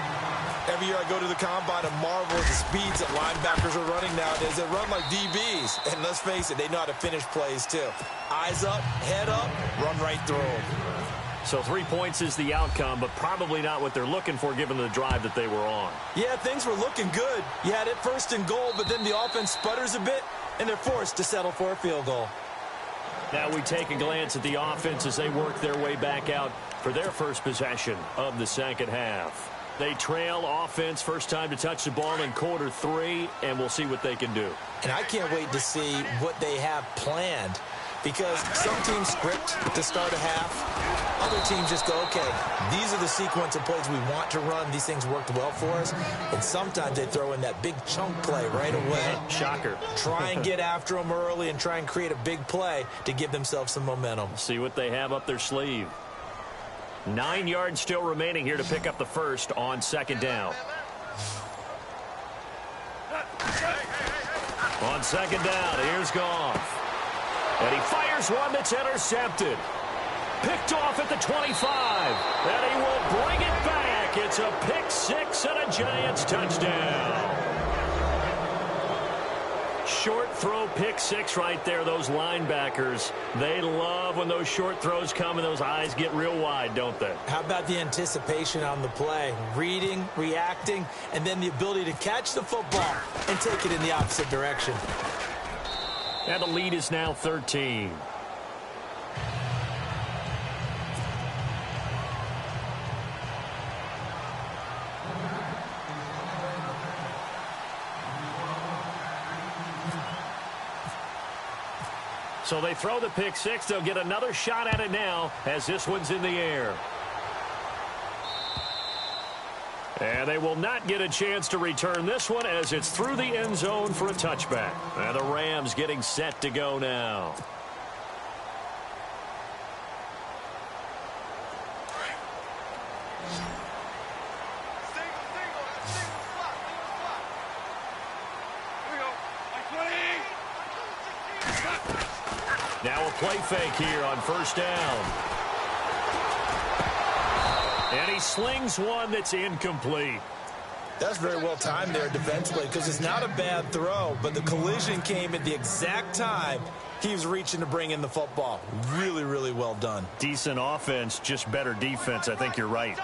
Every year I go to the combine and marvel at the speeds that linebackers are running nowadays. They run like DBs. And let's face it, they know how to finish plays too. Eyes up, head up, run right through them. So 3 points is the outcome, but probably not what they're looking for given the drive that they were on. Yeah, things were looking good. You had it 1st and goal, but then the offense sputters a bit, and they're forced to settle for a field goal. Now we take a glance at the offense as they work their way back out for their first possession of the second half. They trail offense, first time to touch the ball in quarter 3, and we'll see what they can do. And I can't wait to see what they have planned, because some teams script to start a half. Other teams just go, okay, these are the sequence of plays we want to run. These things worked well for us. And sometimes they throw in that big chunk play right away. Shocker. Try and get after them early and try and create a big play to give themselves some momentum. See what they have up their sleeve. 9 yards still remaining here to pick up the first on 2nd down. On 2nd down, here's Goff. And he fires one that's intercepted. Picked off at the 25. And he will bring it back. It's a pick 6 and a Giants touchdown. Short throw pick 6 right there. Those linebackers, they love when those short throws come and those eyes get real wide, don't they? How about the anticipation on the play? Reading, reacting, and then the ability to catch the football and take it in the opposite direction. And the lead is now 13. So they throw the pick 6. They'll get another shot at it now as this one's in the air. And they will not get a chance to return this one as it's through the end zone for a touchback. And the Rams getting set to go now. Now a play fake here on 1st down. And he slings one that's incomplete. That's very well timed there defensively, because it's not a bad throw, but the collision came at the exact time he was reaching to bring in the football. Really, really well done. Decent offense, just better defense. I think you're right.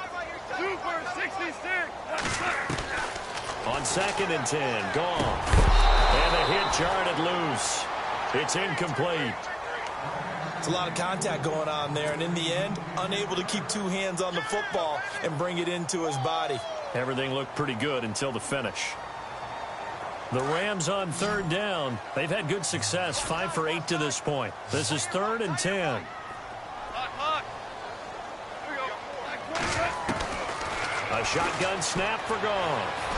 On 2nd and 10, gone. And the hit jarred loose. It's incomplete. It's a lot of contact going on there, and in the end, unable to keep 2 hands on the football and bring it into his body. Everything looked pretty good until the finish. The Rams on 3rd down. They've had good success, 5 for 8 to this point. This is 3rd and 10. A shotgun snap for Goff.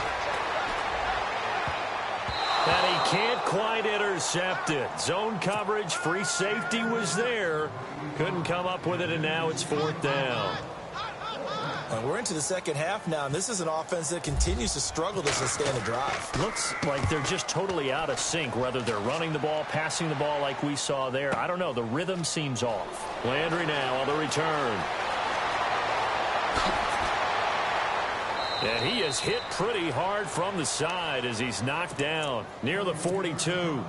And he can't quite intercept it. Zone coverage, free safety was there. Couldn't come up with it, and now it's 4th down. And we're into the second half now, and this is an offense that continues to struggle to sustain a drive. Looks like they're just totally out of sync, whether they're running the ball, passing the ball like we saw there. I don't know. The rhythm seems off. Landry now on the return. And he is hit pretty hard from the side as he's knocked down near the 42.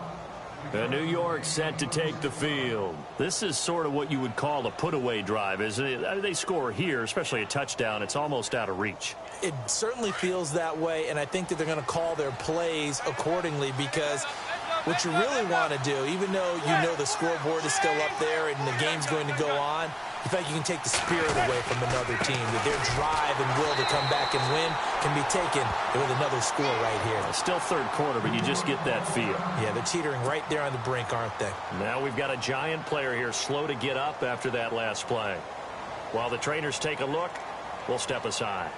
And New York set to take the field. This is sort of what you would call a put-away drive, isn't it? I mean, they score here, especially a touchdown. It's almost out of reach. It certainly feels that way, and I think that they're going to call their plays accordingly, because what you really want to do, even though you know the scoreboard is still up there and the game's going to go on, in fact, you can take the spirit away from another team. That their drive and will to come back and win can be taken with another score right here. It's still 3rd quarter, but you just get that feel. Yeah, they're teetering right there on the brink, aren't they? Now we've got a Giant player here slow to get up after that last play. While the trainers take a look, we'll step aside.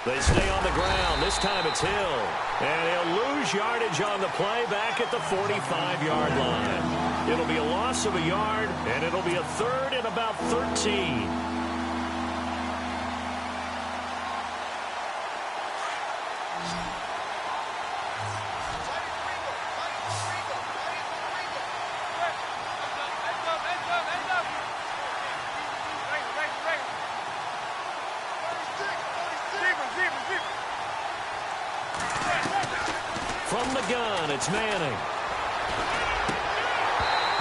They stay on the ground. This time it's Hill. And he'll lose yardage on the play back at the 45-yard line. It'll be a loss of a yard, and it'll be a third and about 13. From the gun, it's Manning.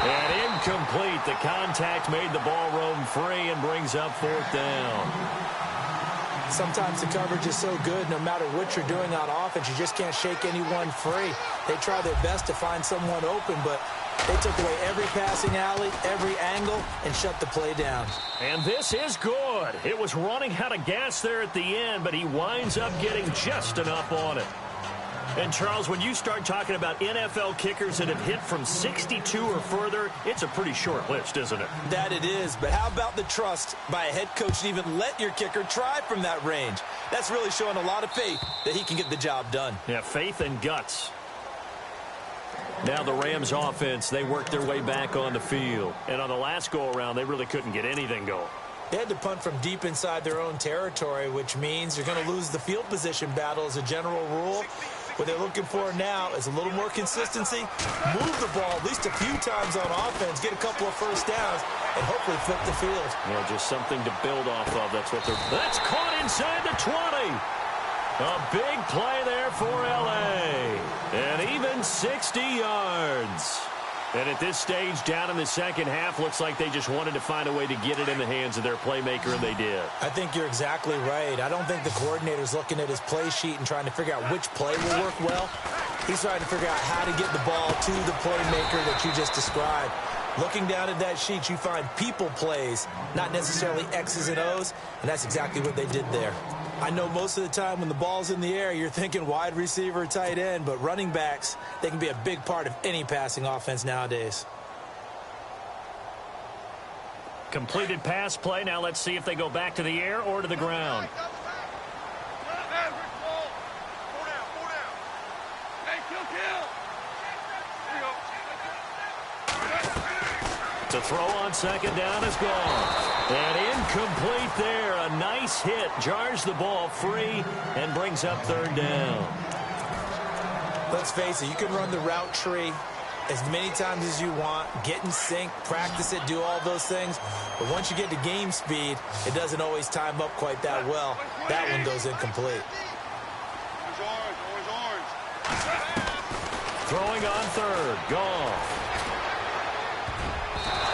And incomplete. The contact made the ball roam free and brings up fourth down. Sometimes the coverage is so good, no matter what you're doing on offense, you just can't shake anyone free. They try their best to find someone open, but they took away every passing alley, every angle, and shut the play down. And this is good. It was running out of gas there at the end, but he winds up getting just enough on it. And, Charles, when you start talking about NFL kickers that have hit from 62 or further, it's a pretty short list, isn't it? That it is, but how about the trust by a head coach to even let your kicker try from that range? That's really showing a lot of faith that he can get the job done. Yeah, faith and guts. Now the Rams offense, they worked their way back on the field. And on the last go-around, they really couldn't get anything going. They had to punt from deep inside their own territory, which means you're going to lose the field position battle as a general rule. What they're looking for now is a little more consistency, move the ball at least a few times on offense, get a couple of first downs, and hopefully flip the field. Yeah, just something to build off of. That's caught inside the 20. A big play there for L.A. And even 60 yards. And at this stage, down in the second half, looks like they just wanted to find a way to get it in the hands of their playmaker, and they did. I think you're exactly right. I don't think the coordinator's looking at his play sheet and trying to figure out which play will work well. He's trying to figure out how to get the ball to the playmaker that you just described. Looking down at that sheet, you find people plays, not necessarily X's and O's, and that's exactly what they did there. I know most of the time when the ball's in the air, you're thinking wide receiver, tight end, but running backs, they can be a big part of any passing offense nowadays. Completed pass play. Now let's see if they go back to the air or to the ground. The throw on second down is gone. And incomplete there. A nice hit. Jars the ball free and brings up third down. Let's face it, you can run the route tree as many times as you want, get in sync, practice it, do all those things. But once you get to game speed, it doesn't always time up quite that well. That one goes incomplete. Throwing on third. Goff.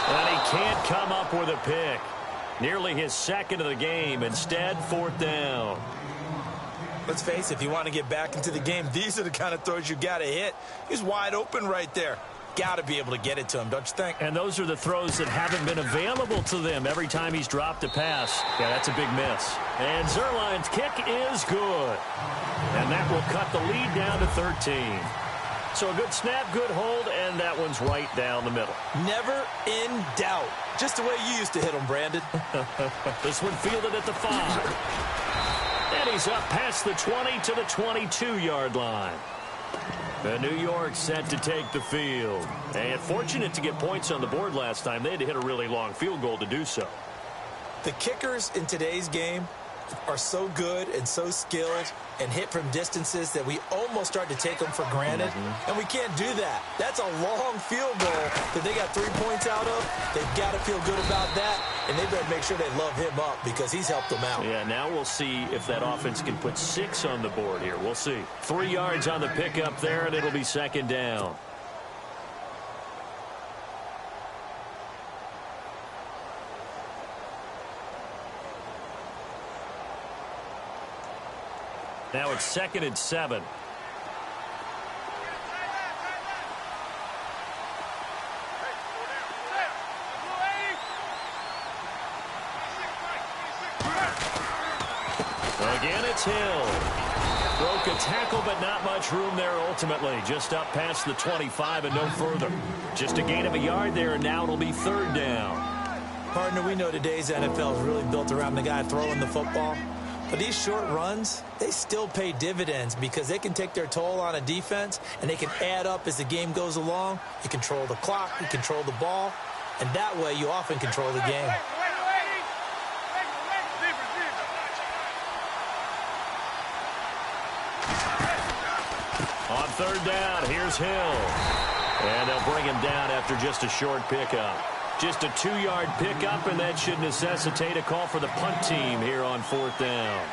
And he can't come up with a pick. Nearly his second of the game. Instead, fourth down. Let's face it, if you want to get back into the game, these are the kind of throws you got to hit. He's wide open right there. Got to be able to get it to him, don't you think? And those are the throws that haven't been available to them every time he's dropped a pass. Yeah, that's a big miss. And Zerline's kick is good. And that will cut the lead down to 13. So a good snap, good hold, and that one's right down the middle. Never in doubt. Just the way you used to hit them, Brandon. This one fielded at the 5. And he's up past the 20 to the 22-yard line. And New York set to take the field. And fortunate to get points on the board last time. They had to hit a really long field goal to do so. The kickers in today's game are so good and so skilled and hit from distances that we almost start to take them for granted. And we can't do that. That's a long field goal that they got 3 points out of. They've got to feel good about that, and they better make sure they love him up because he's helped them out. Yeah, now we'll see if that offense can put 6 on the board here. We'll see. 3 yards on the pickup there, and it'll be second down. Now it's 2nd and 7. Again, it's Hill. Broke a tackle, but not much room there ultimately. Just up past the 25 and no further. Just a gain of a yard there, and now it'll be third down. Partner, we know today's NFL is really built around the guy throwing the football. But these short runs, they still pay dividends because they can take their toll on a defense, and they can add up as the game goes along. You control the clock, you control the ball, and that way you often control the game. On third down, here's Hill. And they'll bring him down after just a short pickup. Just a 2-yard pickup, and that should necessitate a call for the punt team here on fourth down.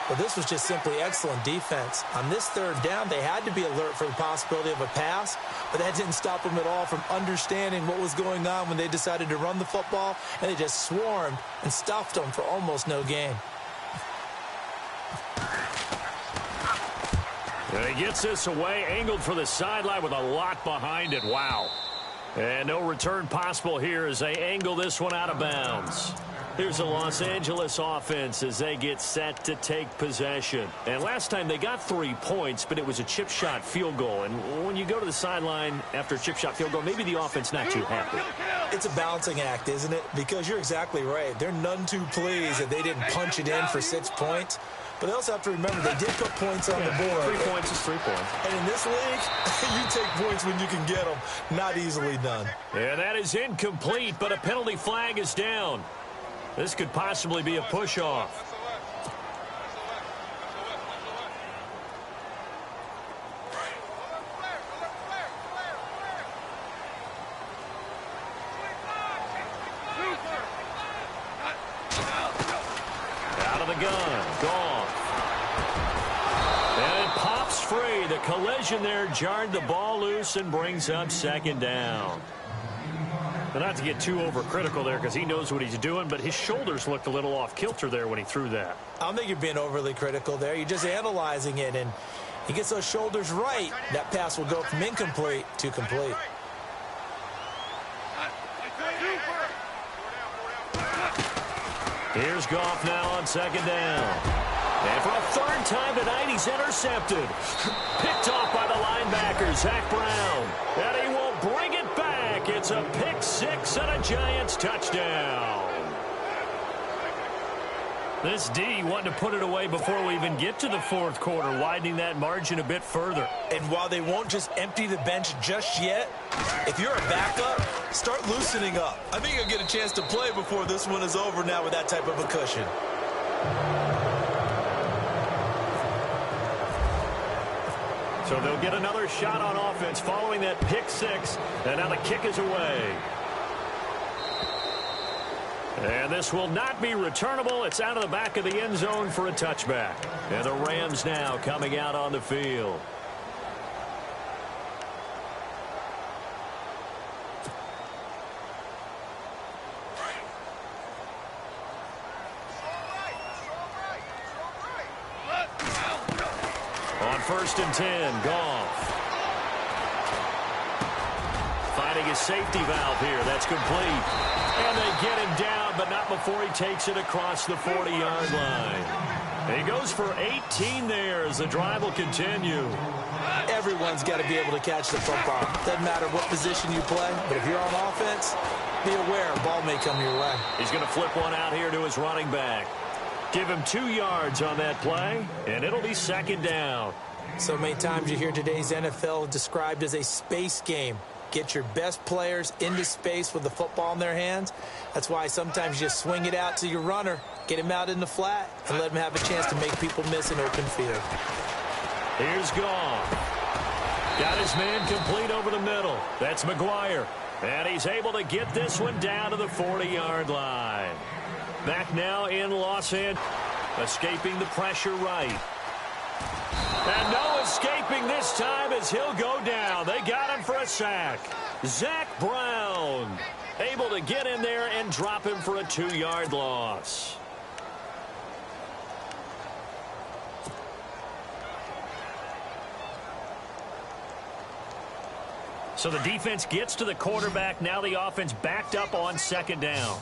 Well, this was just simply excellent defense. On this third down, they had to be alert for the possibility of a pass, but that didn't stop them at all from understanding what was going on when they decided to run the football, and they just swarmed and stuffed them for almost no gain. And he gets this away, angled for the sideline with a lot behind it. Wow. And no return possible here as they angle this one out of bounds. Here's the Los Angeles offense as they get set to take possession. And last time they got 3 points, but it was a chip shot field goal. And when you go to the sideline after a chip shot field goal, maybe the offense not too happy. It's a balancing act, isn't it? Because you're exactly right. They're none too pleased that they didn't punch it in for 6 points. But they also have to remember they did put points on the board. 3 points is 3 points. And in this league, you take points when you can get them. Not easily done. And that is incomplete, but a penalty flag is down. This could possibly be a push-off. Out of the gun. Gone. And it pops free. The collision there jarred the ball loose and brings up second down. But not to get too overcritical there because he knows what he's doing, but his shoulders looked a little off kilter there when he threw that. I don't think you're being overly critical there. You're just analyzing it, and he gets those shoulders right. That pass will go from incomplete to complete. Here's Goff now on second down. And for a third time tonight, he's intercepted. Picked off by the linebacker, Zach Brown. And he will bring it back. It's a pick six and a Giants touchdown. This D wanting to put it away before we even get to the fourth quarter, widening that margin a bit further. And while they won't just empty the bench just yet, if you're a backup, start loosening up. I think you'll get a chance to play before this one is over now with that type of a cushion. So they'll get another shot on offense following that pick six. And now the kick is away. And this will not be returnable. It's out of the back of the end zone for a touchback. And the Rams now coming out on the field. On 1st and 10, Goff. Finding his safety valve here. That's complete. And they get him down, but not before he takes it across the 40-yard line. And he goes for 18 there as the drive will continue. Everyone's got to be able to catch the football. Doesn't matter what position you play, but if you're on offense, be aware a ball may come your way. He's going to flip one out here to his running back. Give him 2 yards on that play, and it'll be second down. So many times you hear today's NFL described as a space game. Get your best players into space with the football in their hands. That's why sometimes you just swing it out to your runner, get him out in the flat, and let him have a chance to make people miss an open field. Here's Goff. Got his man complete over the middle. That's McGuire. And he's able to get this one down to the 40-yard line. Back now in Los Angeles. Escaping the pressure right. And no escaping this time as he'll go down. They got him for a sack. Zach Brown able to get in there and drop him for a 2-yard loss. So the defense gets to the quarterback. Now the offense backed up on second down.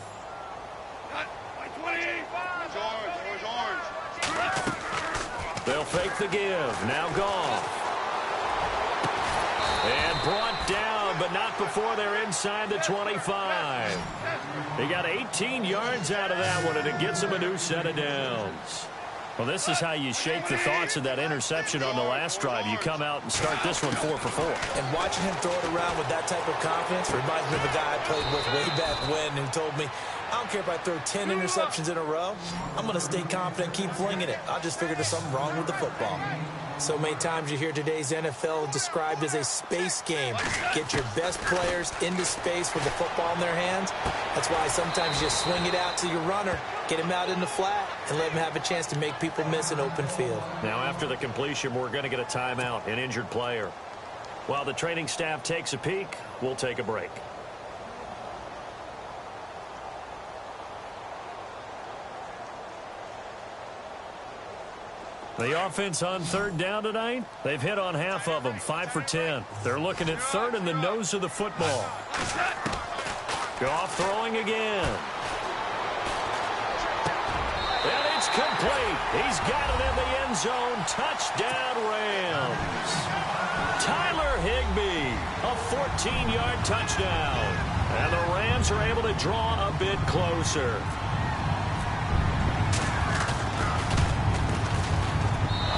They'll fake the give. Now Goff. And brought down, but not before they're inside the 25. He got 18 yards out of that one, and it gets him a new set of downs. Well, this is how you shake the thoughts of that interception on the last drive. You come out and start this one 4 for 4. And watching him throw it around with that type of confidence reminds me of a guy I played with way back when who told me, I don't care if I throw 10 interceptions in a row. I'm going to stay confident, keep flinging it. I'll just figure there's something wrong with the football. So many times you hear today's NFL described as a space game. Get your best players into space with the football in their hands. That's why sometimes you swing it out to your runner, get him out in the flat, and let him have a chance to make people miss an open field. Now, after the completion, we're going to get a timeout, an injured player. While the training staff takes a peek, we'll take a break. The offense on third down tonight, they've hit on half of them, 5 for 10. They're looking at third in the nose of the football. Goff throwing again. And it's complete. He's got it in the end zone. Touchdown, Rams. Tyler Higbee, a 14-yard touchdown. And the Rams are able to draw a bit closer.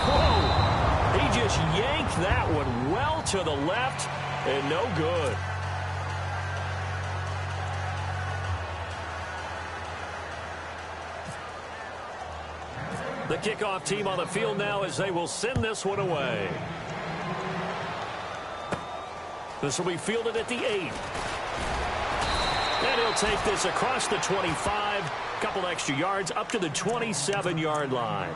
Whoa! He just yanked that one well to the left and no good. The kickoff team on the field now as they will send this one away. This will be fielded at the 8. And he'll take this across the 25, a couple extra yards up to the 27-yard line.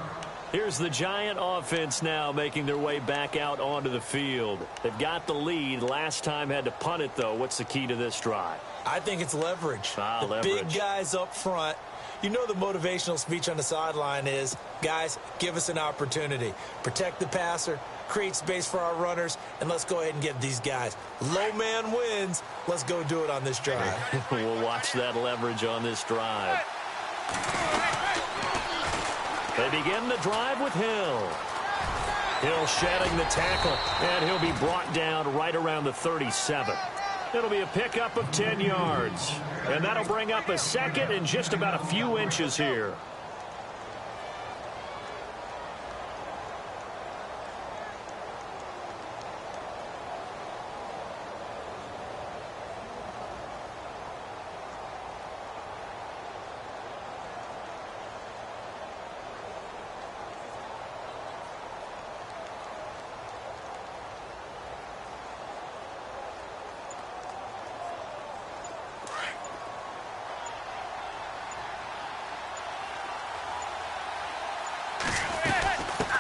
Here's the Giant offense now making their way back out onto the field. They've got the lead. Last time had to punt it, though. What's the key to this drive? I think it's leverage. Leverage. Big guys up front. You know the motivational speech on the sideline is, guys, give us an opportunity. Protect the passer, create space for our runners, and let's go ahead and give these guys. Low man wins. Let's go do it on this drive. We'll watch that leverage on this drive. They begin the drive with Hill. Hill shedding the tackle, and he'll be brought down right around the 37. It'll be a pickup of 10 yards. And that'll bring up a second and just about a few inches here.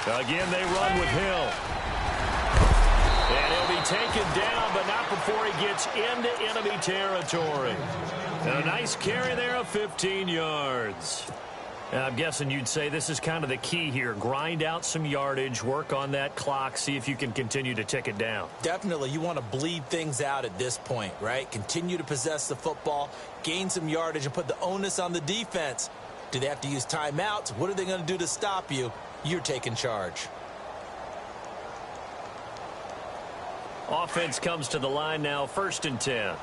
Again, they run with Hill. And he'll be taken down, but not before he gets into enemy territory. And a nice carry there of 15 yards. And I'm guessing you'd say this is kind of the key here. Grind out some yardage, work on that clock, see if you can continue to tick it down. Definitely, you want to bleed things out at this point, right? Continue to possess the football, gain some yardage, and put the onus on the defense. Do they have to use timeouts? What are they going to do to stop you? You're taking charge. Offense comes to the line now, 1st and 10.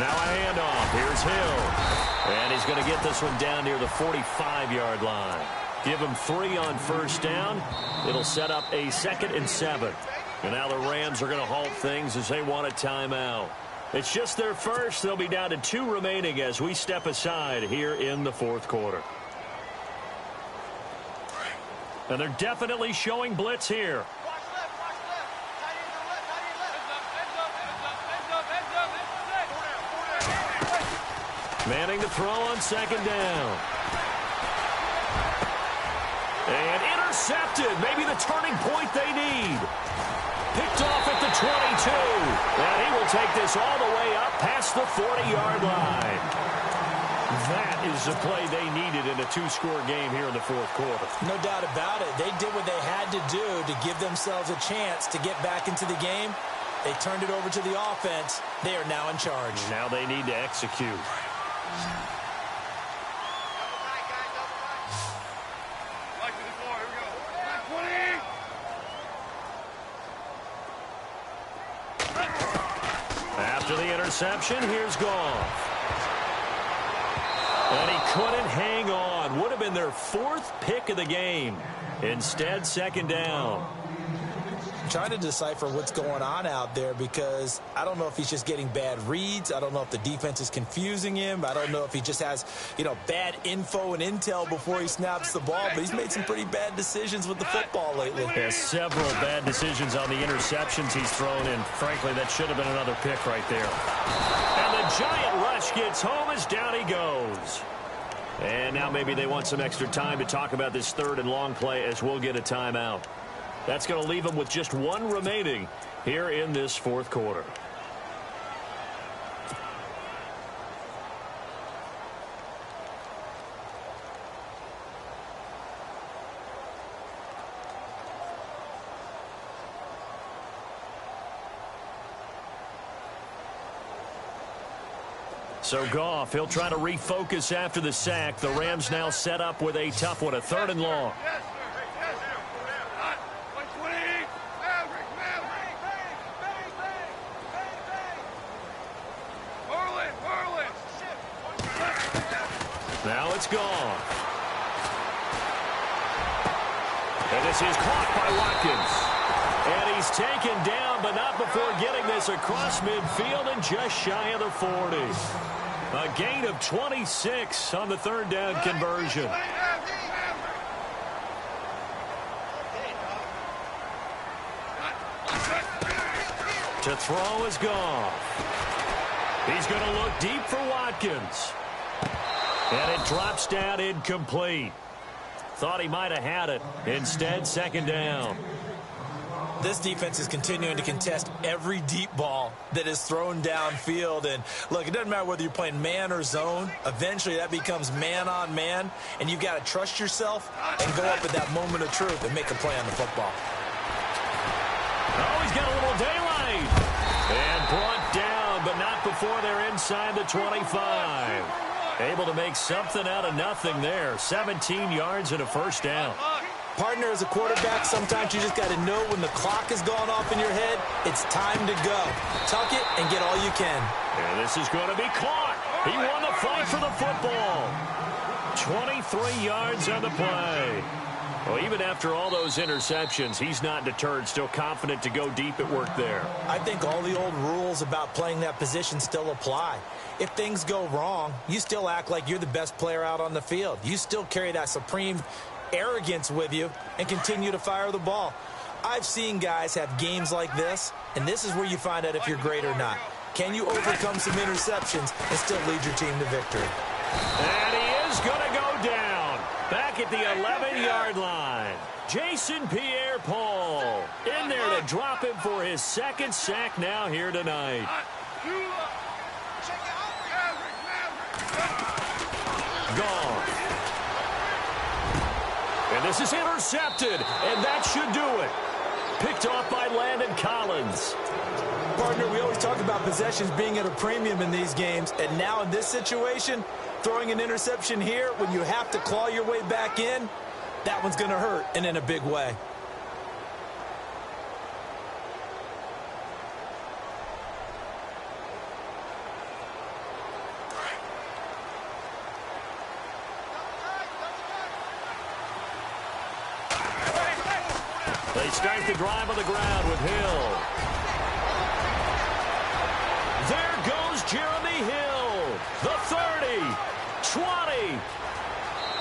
Now a handoff. Here's Hill. And he's going to get this one down near the 45-yard line. Give him 3 on 1st down. It'll set up a 2nd and 7. And now the Rams are going to halt things as they want a timeout. It's just their first. They'll be down to 2 remaining as we step aside here in the 4th quarter. And they're definitely showing blitz here. Manning to throw on 2nd down. And intercepted. Maybe the turning point they need. Picked off at the 22. And he will take this all the way up past the 40-yard line. That is the play they needed in a 2-score game here in the 4th quarter. No doubt about it. They did what they had to do to give themselves a chance to get back into the game. They turned it over to the offense. They are now in charge. Now they need to execute. After the interception, here's Goff. And he couldn't hang on. Would have been their 4th pick of the game. Instead, 2nd down. I'm trying to decipher what's going on out there because I don't know if he's just getting bad reads. I don't know if the defense is confusing him. I don't know if he just has, bad info and intel before he snaps the ball. But he's made some pretty bad decisions with the football lately. There's several bad decisions on the interceptions he's thrown in. Frankly, that should have been another pick right there. And the giant rush gets home as down he goes. And now maybe they want some extra time to talk about this 3rd and long play as we'll get a timeout. That's going to leave them with just 1 remaining here in this 4th quarter. So Goff, he'll try to refocus after the sack. The Rams now set up with a tough one, a 3rd and long. Now it's gone. And this is caught by Watkins. And he's taken down, but not before getting this across midfield and just shy of the 40. A gain of 26 on the 3rd down conversion. To throw is gone. He's going to look deep for Watkins. And it drops down incomplete. Thought he might have had it. Instead, 2nd down. This defense is continuing to contest every deep ball that is thrown downfield. And, look, it doesn't matter whether you're playing man or zone. Eventually, that becomes man on man. And you've got to trust yourself and go up at that moment of truth and make a play on the football. Oh, he's got a little daylight. And brought down, but not before they're inside the 25. Able to make something out of nothing there. 17 yards and a 1st down. Partner, as a quarterback, sometimes you just got to know when the clock has gone off in your head, it's time to go. Tuck it and get all you can. And this is going to be caught. He won the fight for the football. 23 yards on the play. Well, even after all those interceptions, he's not deterred, still confident to go deep at work there. I think all the old rules about playing that position still apply. If things go wrong, you still act like you're the best player out on the field. You still carry that supreme arrogance with you and continue to fire the ball. I've seen guys have games like this, and this is where you find out if you're great or not. Can you overcome some interceptions and still lead your team to victory? And he is going to go down. Back at the 11-yard line. Jason Pierre-Paul in there to drop him for his 2nd sack now here tonight. Gone. And this is intercepted, and that should do it. Picked off by Landon Collins. Partner, we always talk about possessions being at a premium in these games, and now in this situation, throwing an interception here when you have to claw your way back in, that one's going to hurt, and in a big way. They start the drive on the ground with Hill. There goes Jeremy Hill. The 30, 20,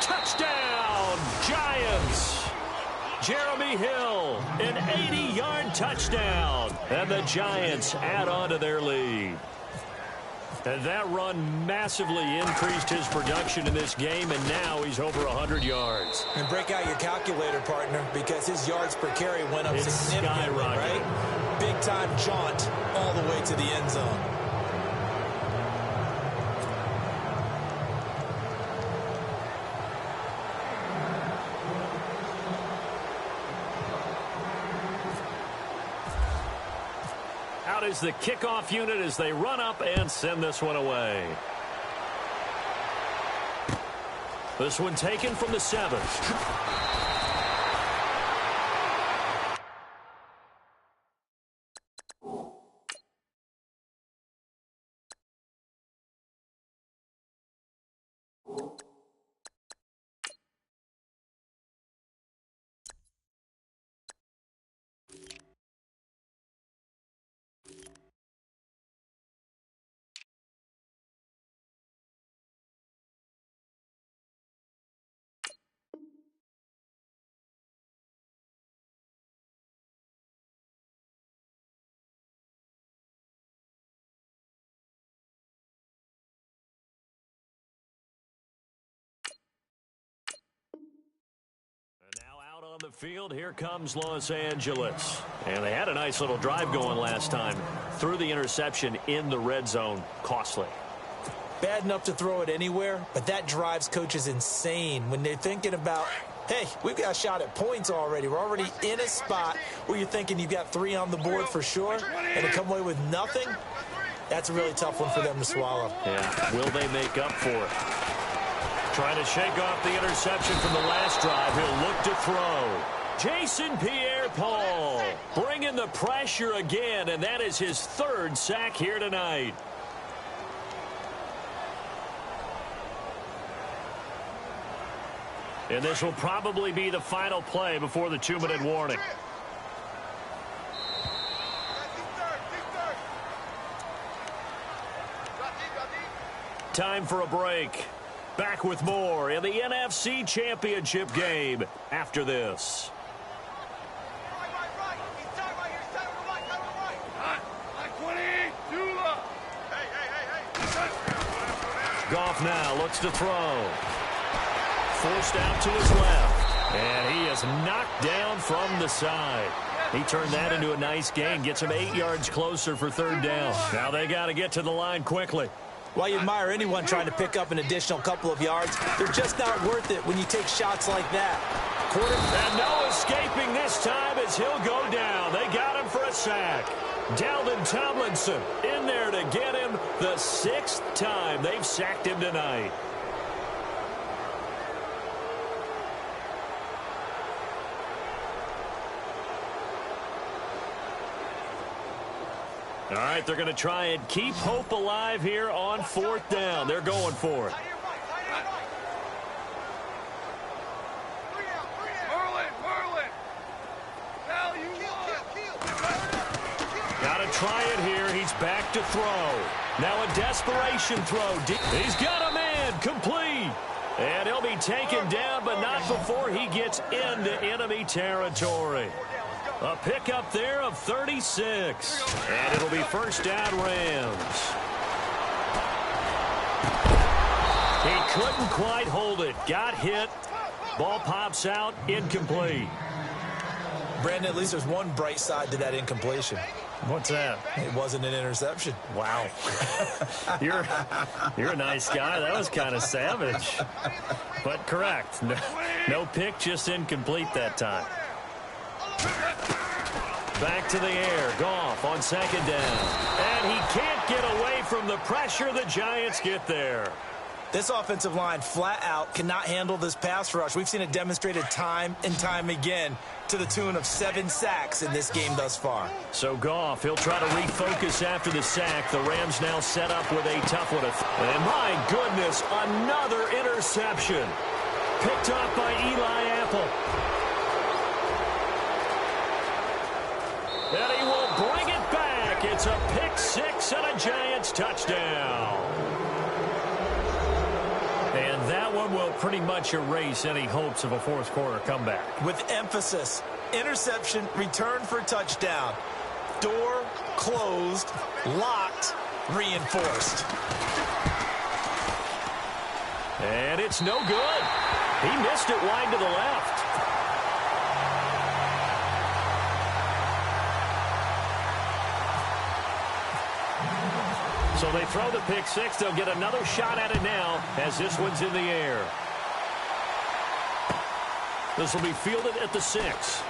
touchdown, Giants. Jeremy Hill, an 80-yard touchdown. And the Giants add on to their lead. And that run massively increased his production in this game, and now he's over 100 yards. And break out your calculator, partner, because his yards per carry went up significantly, right? Big-time jaunt all the way to the end zone. Out is the kickoff unit as they run up and send this one away. This one taken from the 7. the field, here comes Los Angeles. And they had a nice little drive going last time. Threw the interception in the red zone. Costly. Bad enough to throw it anywhere, but that drives coaches insane when they're thinking about, hey, we've got a shot at points already. We're already in a spot where you're thinking you've got 3 on the board for sure, and to come away with nothing, that's a really tough one for them to swallow. Yeah, will they make up for it? Trying to shake off the interception from the last drive. He'll look to throw. Jason Pierre-Paul bringing the pressure again, and that is his 3rd sack here tonight. And this will probably be the final play before the 2-minute warning. Time for a break. Back with more in the NFC Championship game after this. Goff now looks to throw. Forced out to his left. And he is knocked down from the side. He turned that into a nice gain. Gets him 8 yards closer for 3rd down. Now they got to get to the line quickly. While you admire anyone trying to pick up an additional couple of yards, they're just not worth it when you take shots like that. And no escaping this time as he'll go down. They got him for a sack. Dalvin Tomlinson in there to get him the 6th time they've sacked him tonight. All right, they're going to try and keep hope alive here on 4th down. They're going for it. Got to try it here. He's back to throw. Now a desperation throw. He's got a man complete. And he'll be taken down, but not before he gets into enemy territory. A pickup there of 36. And it'll be 1st down Rams. He couldn't quite hold it. Got hit. Ball pops out. Incomplete. Brandon, at least there's one bright side to that incompletion. What's that? It wasn't an interception. Wow. You're a nice guy. That was kind of savage. But correct. No pick, just incomplete that time. Back to the air. Goff on 2nd down. And he can't get away from the pressure. The Giants get there. This offensive line flat out cannot handle this pass rush. We've seen it demonstrated time and time again to the tune of 7 sacks in this game thus far. So Goff, he'll try to refocus after the sack. The Rams now set up with a tough one. And my goodness, another interception. Picked off by Eli Apple. And he will bring it back. It's a pick 6 and a Giants touchdown. And that one will pretty much erase any hopes of a 4th quarter comeback. With emphasis, interception, return for touchdown. Door closed, locked, reinforced. And it's no good. He missed it wide to the left. So they throw the pick 6. They'll get another shot at it now as this one's in the air. This will be fielded at the 6.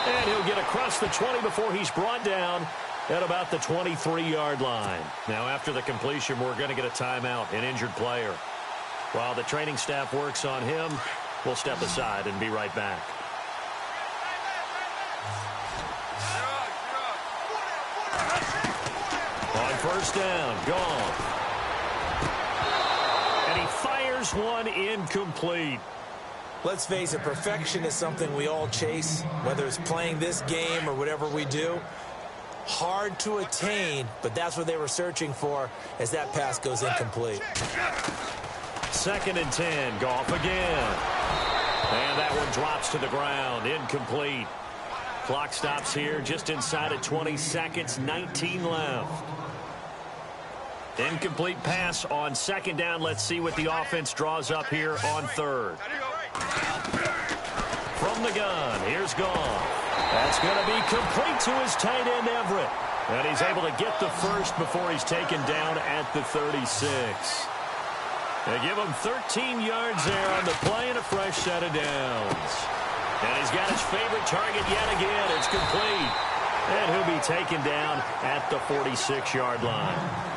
And he'll get across the 20 before he's brought down at about the 23-yard line. Now, after the completion, we're going to get a timeout, an injured player. While the training staff works on him, we'll step aside and be right back. On 1st down, gone. And he fires one incomplete. Let's face it, perfection is something we all chase, whether it's playing this game or whatever we do. Hard to attain, but that's what they were searching for as that pass goes incomplete. 2nd and 10, Goff again. And that one drops to the ground, incomplete. Clock stops here just inside of 20 seconds, 19 left. Incomplete pass on 2nd down. Let's see what the offense draws up here on 3rd. from the gun. Here's Gone. That's going to be complete to his tight end, Everett. And he's able to get the first before he's taken down at the 36. They give him 13 yards there on the play and a fresh set of downs. And he's got his favorite target yet again. It's complete. And he'll be taken down at the 46-yard line.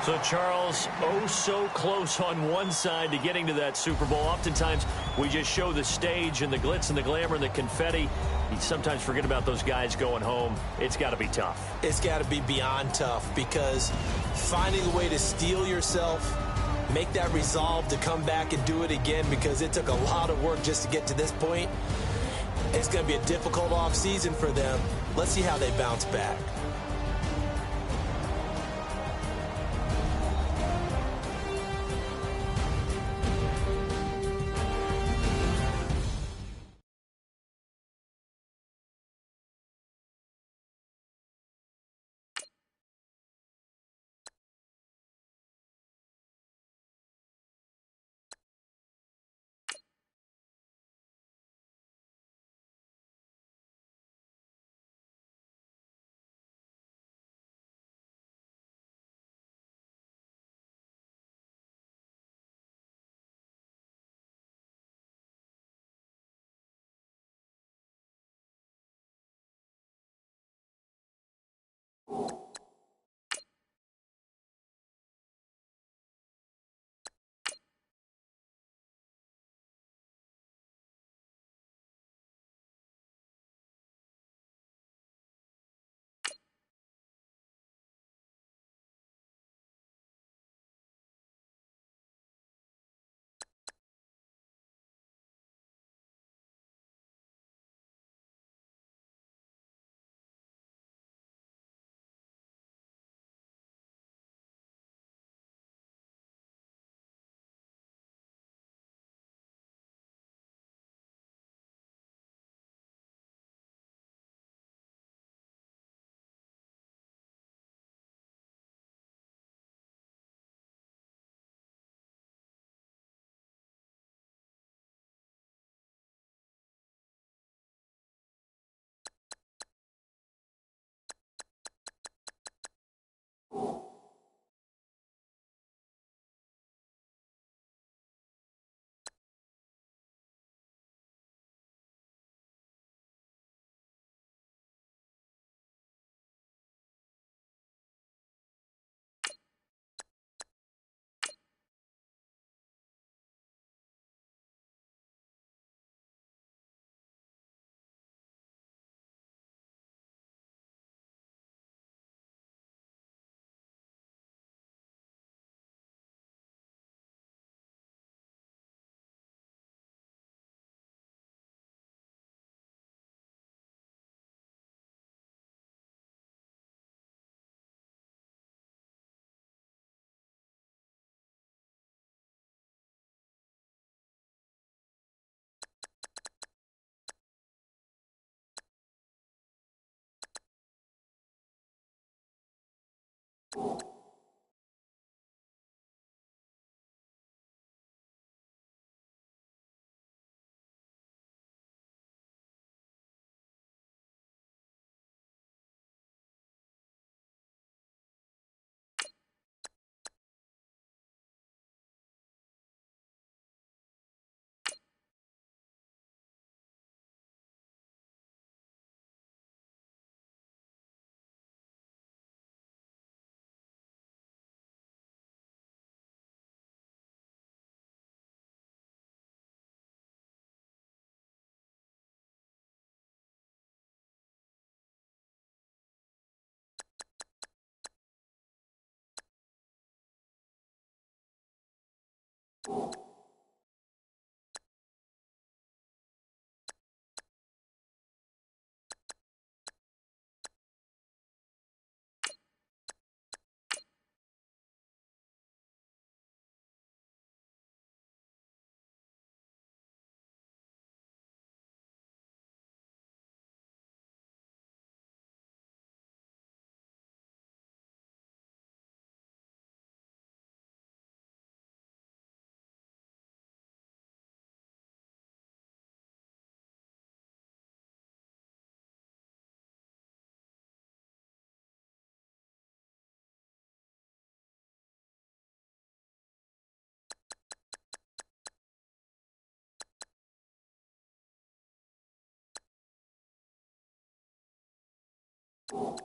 So, Charles, oh so close on one side to getting to that Super Bowl. Oftentimes, we just show the stage and the glitz and the glamour and the confetti. You sometimes forget about those guys going home. It's got to be tough. It's got to be beyond tough, because finding a way to steel yourself, make that resolve to come back and do it again, because it took a lot of work just to get to this point. It's going to be a difficult offseason for them. Let's see how they bounce back. You